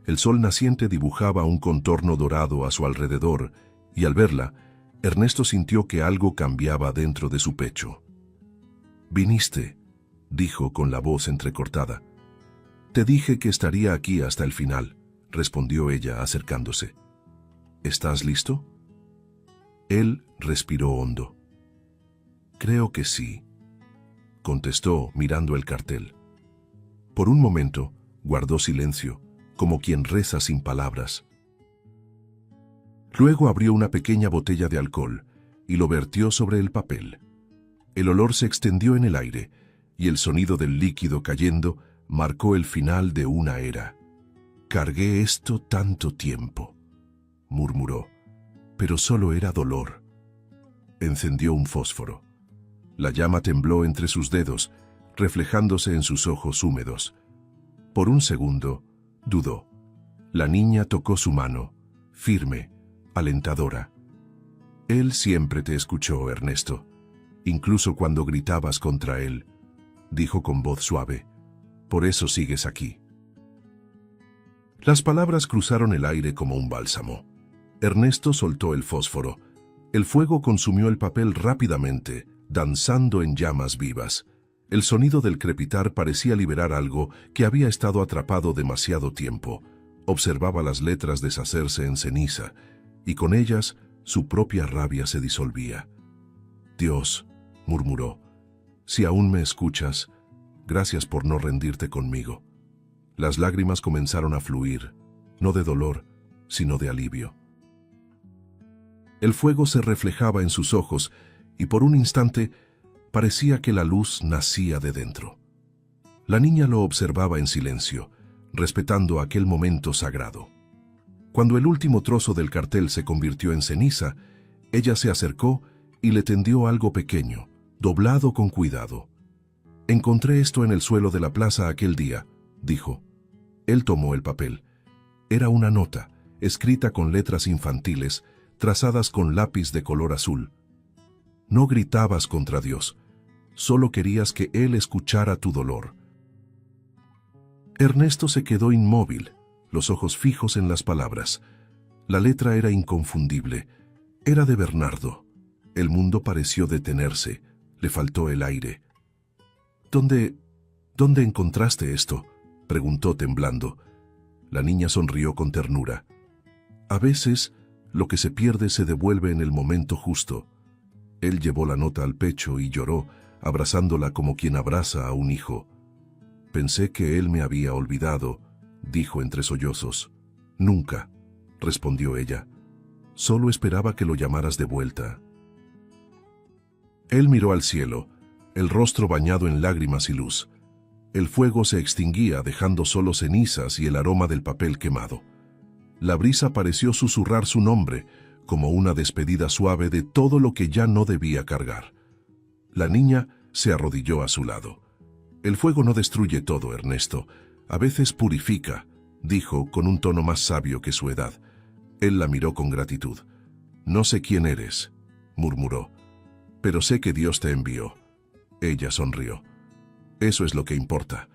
El sol naciente dibujaba un contorno dorado a su alrededor, y al verla, Ernesto sintió que algo cambiaba dentro de su pecho. «Viniste», dijo con la voz entrecortada. Te dije que estaría aquí hasta el final, respondió ella acercándose. ¿Estás listo? Él respiró hondo. Creo que sí, contestó mirando el cartel. Por un momento guardó silencio, como quien reza sin palabras. Luego abrió una pequeña botella de alcohol y lo vertió sobre el papel. El olor se extendió en el aire y el sonido del líquido cayendo marcó el final de una era. Cargué esto tanto tiempo, murmuró, pero solo era dolor. Encendió un fósforo. La llama tembló entre sus dedos, reflejándose en sus ojos húmedos. Por un segundo, dudó. La niña tocó su mano, firme, alentadora. Él siempre te escuchó, Ernesto, incluso cuando gritabas contra él, dijo con voz suave. Por eso sigues aquí. Las palabras cruzaron el aire como un bálsamo. Ernesto soltó el fósforo. El fuego consumió el papel rápidamente, danzando en llamas vivas. El sonido del crepitar parecía liberar algo que había estado atrapado demasiado tiempo. Observaba las letras deshacerse en ceniza, y con ellas su propia rabia se disolvía. Dios, murmuró, si aún me escuchas, gracias por no rendirte conmigo. Las lágrimas comenzaron a fluir, no de dolor, sino de alivio. El fuego se reflejaba en sus ojos y por un instante parecía que la luz nacía de dentro. La niña lo observaba en silencio, respetando aquel momento sagrado. Cuando el último trozo del cartel se convirtió en ceniza, ella se acercó y le tendió algo pequeño, doblado con cuidado. Encontré esto en el suelo de la plaza aquel día, dijo. Él tomó el papel. Era una nota, escrita con letras infantiles, trazadas con lápiz de color azul. No gritabas contra Dios, solo querías que Él escuchara tu dolor. Ernesto se quedó inmóvil, los ojos fijos en las palabras. La letra era inconfundible, era de Bernardo. El mundo pareció detenerse, le faltó el aire. ¿Dónde encontraste esto?, preguntó temblando. La niña sonrió con ternura. A veces, lo que se pierde se devuelve en el momento justo. Él llevó la nota al pecho y lloró, abrazándola como quien abraza a un hijo. Pensé que él me había olvidado, dijo entre sollozos. Nunca, respondió ella. Solo esperaba que lo llamaras de vuelta. Él miró al cielo, el rostro bañado en lágrimas y luz. El fuego se extinguía dejando solo cenizas y el aroma del papel quemado. La brisa pareció susurrar su nombre, como una despedida suave de todo lo que ya no debía cargar. La niña se arrodilló a su lado. El fuego no destruye todo, Ernesto. A veces purifica, dijo con un tono más sabio que su edad. Él la miró con gratitud. No sé quién eres, murmuró, pero sé que Dios te envió. Ella sonrió. Eso es lo que importa.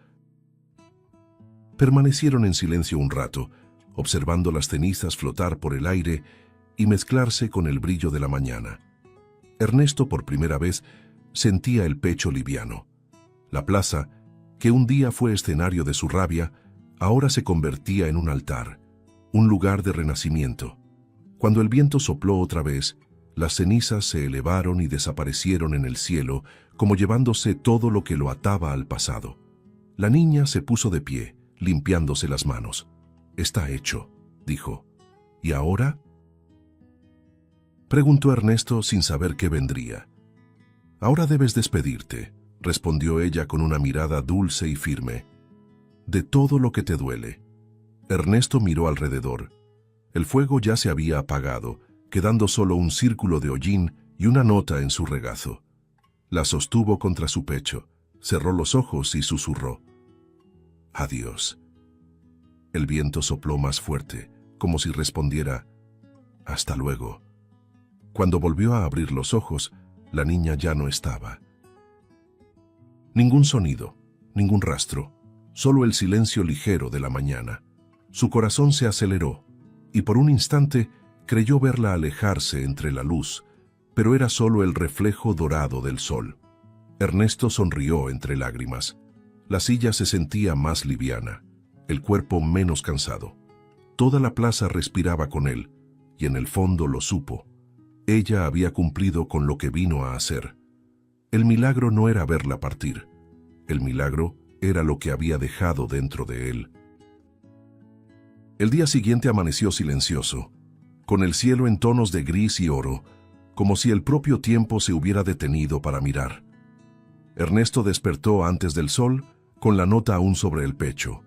Permanecieron en silencio un rato, observando las cenizas flotar por el aire y mezclarse con el brillo de la mañana. Ernesto por primera vez sentía el pecho liviano. La plaza, que un día fue escenario de su rabia, ahora se convertía en un altar, un lugar de renacimiento. Cuando el viento sopló otra vez, las cenizas se elevaron y desaparecieron en el cielo, como llevándose todo lo que lo ataba al pasado. La niña se puso de pie, limpiándose las manos. «Está hecho», dijo. «¿Y ahora?», preguntó Ernesto sin saber qué vendría. «Ahora debes despedirte», respondió ella con una mirada dulce y firme. «De todo lo que te duele». Ernesto miró alrededor. El fuego ya se había apagado, quedando solo un círculo de hollín y una nota en su regazo. La sostuvo contra su pecho, cerró los ojos y susurró. «Adiós». El viento sopló más fuerte, como si respondiera, «Hasta luego». Cuando volvió a abrir los ojos, la niña ya no estaba. Ningún sonido, ningún rastro, solo el silencio ligero de la mañana. Su corazón se aceleró, y por un instante creyó verla alejarse entre la luz, pero era solo el reflejo dorado del sol. Ernesto sonrió entre lágrimas. La silla se sentía más liviana. el cuerpo menos cansado. Toda la plaza respiraba con él, y en el fondo lo supo. Ella había cumplido con lo que vino a hacer. El milagro no era verla partir. El milagro era lo que había dejado dentro de él. El día siguiente amaneció silencioso, con el cielo en tonos de gris y oro, como si el propio tiempo se hubiera detenido para mirar. Ernesto despertó antes del sol, con la nota aún sobre el pecho.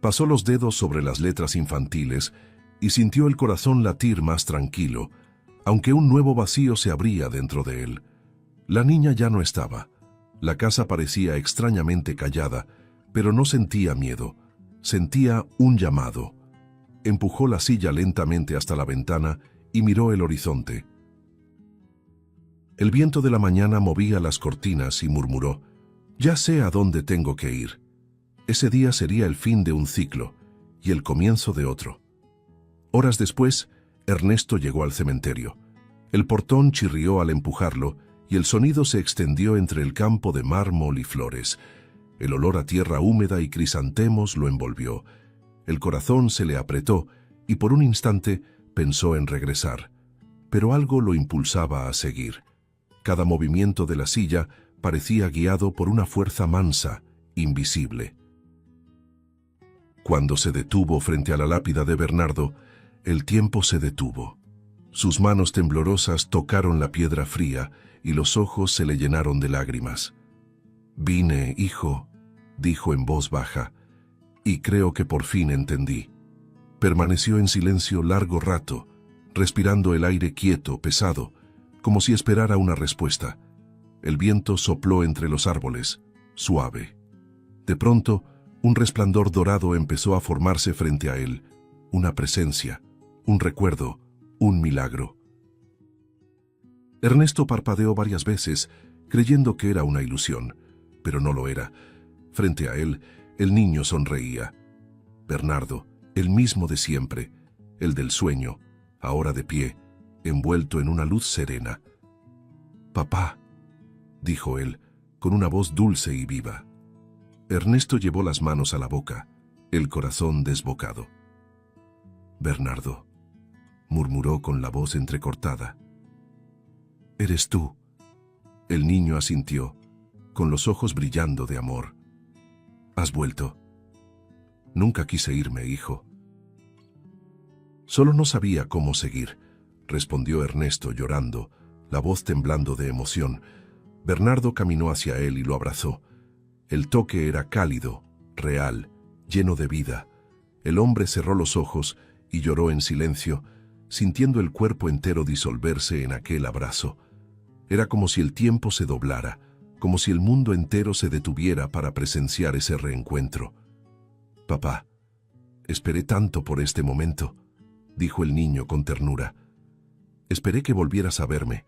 Pasó los dedos sobre las letras infantiles y sintió el corazón latir más tranquilo, aunque un nuevo vacío se abría dentro de él. La niña ya no estaba. La casa parecía extrañamente callada, pero no sentía miedo. Sentía un llamado. Empujó la silla lentamente hasta la ventana y miró el horizonte. El viento de la mañana movía las cortinas y murmuró: «Ya sé a dónde tengo que ir». Ese día sería el fin de un ciclo y el comienzo de otro. Horas después, Ernesto llegó al cementerio. El portón chirrió al empujarlo y el sonido se extendió entre el campo de mármol y flores. El olor a tierra húmeda y crisantemos lo envolvió. El corazón se le apretó y por un instante pensó en regresar. Pero algo lo impulsaba a seguir. Cada movimiento de la silla parecía guiado por una fuerza mansa, invisible. Cuando se detuvo frente a la lápida de Bernardo, el tiempo se detuvo. Sus manos temblorosas tocaron la piedra fría y los ojos se le llenaron de lágrimas. «Vine, hijo», dijo en voz baja, «y creo que por fin entendí». Permaneció en silencio largo rato, respirando el aire quieto, pesado, como si esperara una respuesta. El viento sopló entre los árboles, suave. De pronto, un resplandor dorado empezó a formarse frente a él, una presencia, un recuerdo, un milagro. Ernesto parpadeó varias veces, creyendo que era una ilusión, pero no lo era. Frente a él, el niño sonreía. Bernardo, el mismo de siempre, el del sueño, ahora de pie, envuelto en una luz serena. «Papá», dijo él, con una voz dulce y viva. Ernesto llevó las manos a la boca, el corazón desbocado. «Bernardo», murmuró con la voz entrecortada. «¿Eres tú?». El niño asintió, con los ojos brillando de amor. «¿Has vuelto?». «Nunca quise irme, hijo». «Solo no sabía cómo seguir», respondió Ernesto llorando, la voz temblando de emoción. Bernardo caminó hacia él y lo abrazó. El toque era cálido, real, lleno de vida. El hombre cerró los ojos y lloró en silencio, sintiendo el cuerpo entero disolverse en aquel abrazo. Era como si el tiempo se doblara, como si el mundo entero se detuviera para presenciar ese reencuentro. «Papá, esperé tanto por este momento», dijo el niño con ternura. «Esperé que volvieras a verme,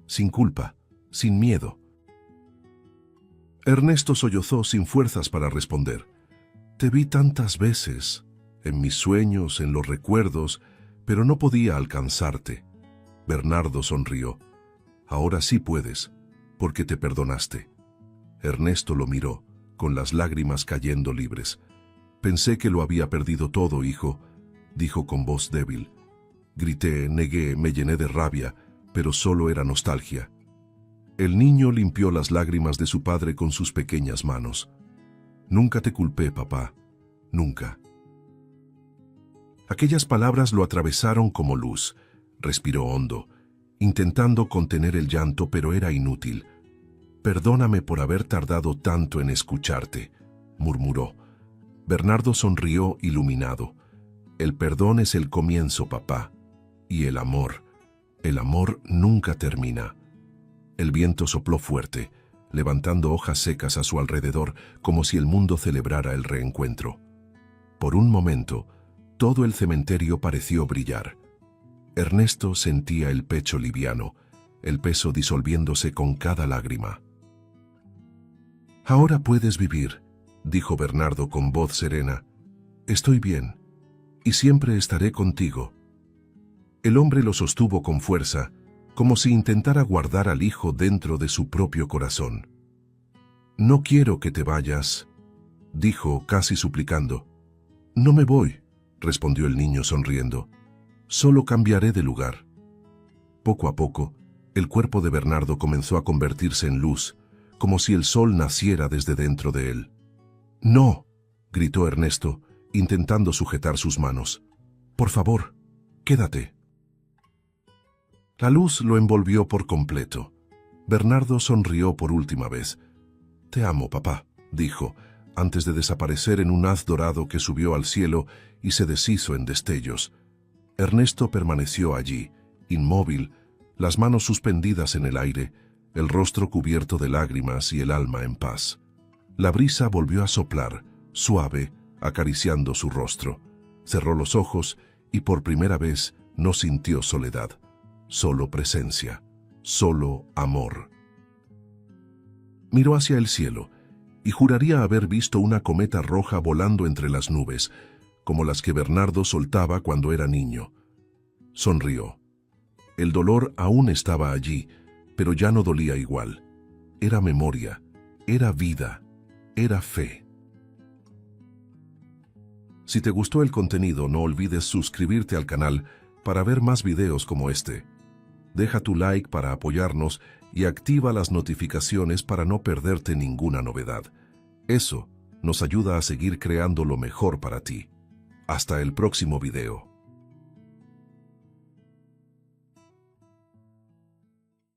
sin culpa, sin miedo». Ernesto sollozó sin fuerzas para responder. «Te vi tantas veces, en mis sueños, en los recuerdos, pero no podía alcanzarte». Bernardo sonrió. «Ahora sí puedes, porque te perdonaste». Ernesto lo miró, con las lágrimas cayendo libres. «Pensé que lo había perdido todo, hijo», dijo con voz débil. Grité, negué, me llené de rabia, pero solo era nostalgia. El niño limpió las lágrimas de su padre con sus pequeñas manos. «Nunca te culpé, papá, nunca». Aquellas palabras lo atravesaron como luz. Respiró hondo, intentando contener el llanto, pero era inútil. «Perdóname por haber tardado tanto en escucharte», murmuró. Bernardo sonrió iluminado. «El perdón es el comienzo, papá. Y el amor nunca termina». El viento sopló fuerte, levantando hojas secas a su alrededor, como si el mundo celebrara el reencuentro. Por un momento, todo el cementerio pareció brillar. Ernesto sentía el pecho liviano, el peso disolviéndose con cada lágrima. «Ahora puedes vivir», dijo Bernardo con voz serena. «Estoy bien, y siempre estaré contigo». El hombre lo sostuvo con fuerza, como si intentara guardar al hijo dentro de su propio corazón. «No quiero que te vayas», dijo casi suplicando. No me voy, respondió el niño sonriendo. Solo cambiaré de lugar. Poco a poco, el cuerpo de Bernardo comenzó a convertirse en luz, como si el sol naciera desde dentro de él. «No», gritó Ernesto, intentando sujetar sus manos. «Por favor, quédate». La luz lo envolvió por completo. Bernardo sonrió por última vez. «Te amo, papá», dijo, antes de desaparecer en un haz dorado que subió al cielo y se deshizo en destellos. Ernesto permaneció allí, inmóvil, las manos suspendidas en el aire, el rostro cubierto de lágrimas y el alma en paz. La brisa volvió a soplar, suave, acariciando su rostro. Cerró los ojos y por primera vez no sintió soledad, solo presencia, solo amor. Miró hacia el cielo y juraría haber visto una cometa roja volando entre las nubes, como las que Bernardo soltaba cuando era niño. Sonrió. El dolor aún estaba allí, pero ya no dolía igual. Era memoria, era vida, era fe. Si te gustó el contenido, no olvides suscribirte al canal para ver más videos como este. Deja tu like para apoyarnos y activa las notificaciones para no perderte ninguna novedad. Eso nos ayuda a seguir creando lo mejor para ti. Hasta el próximo video.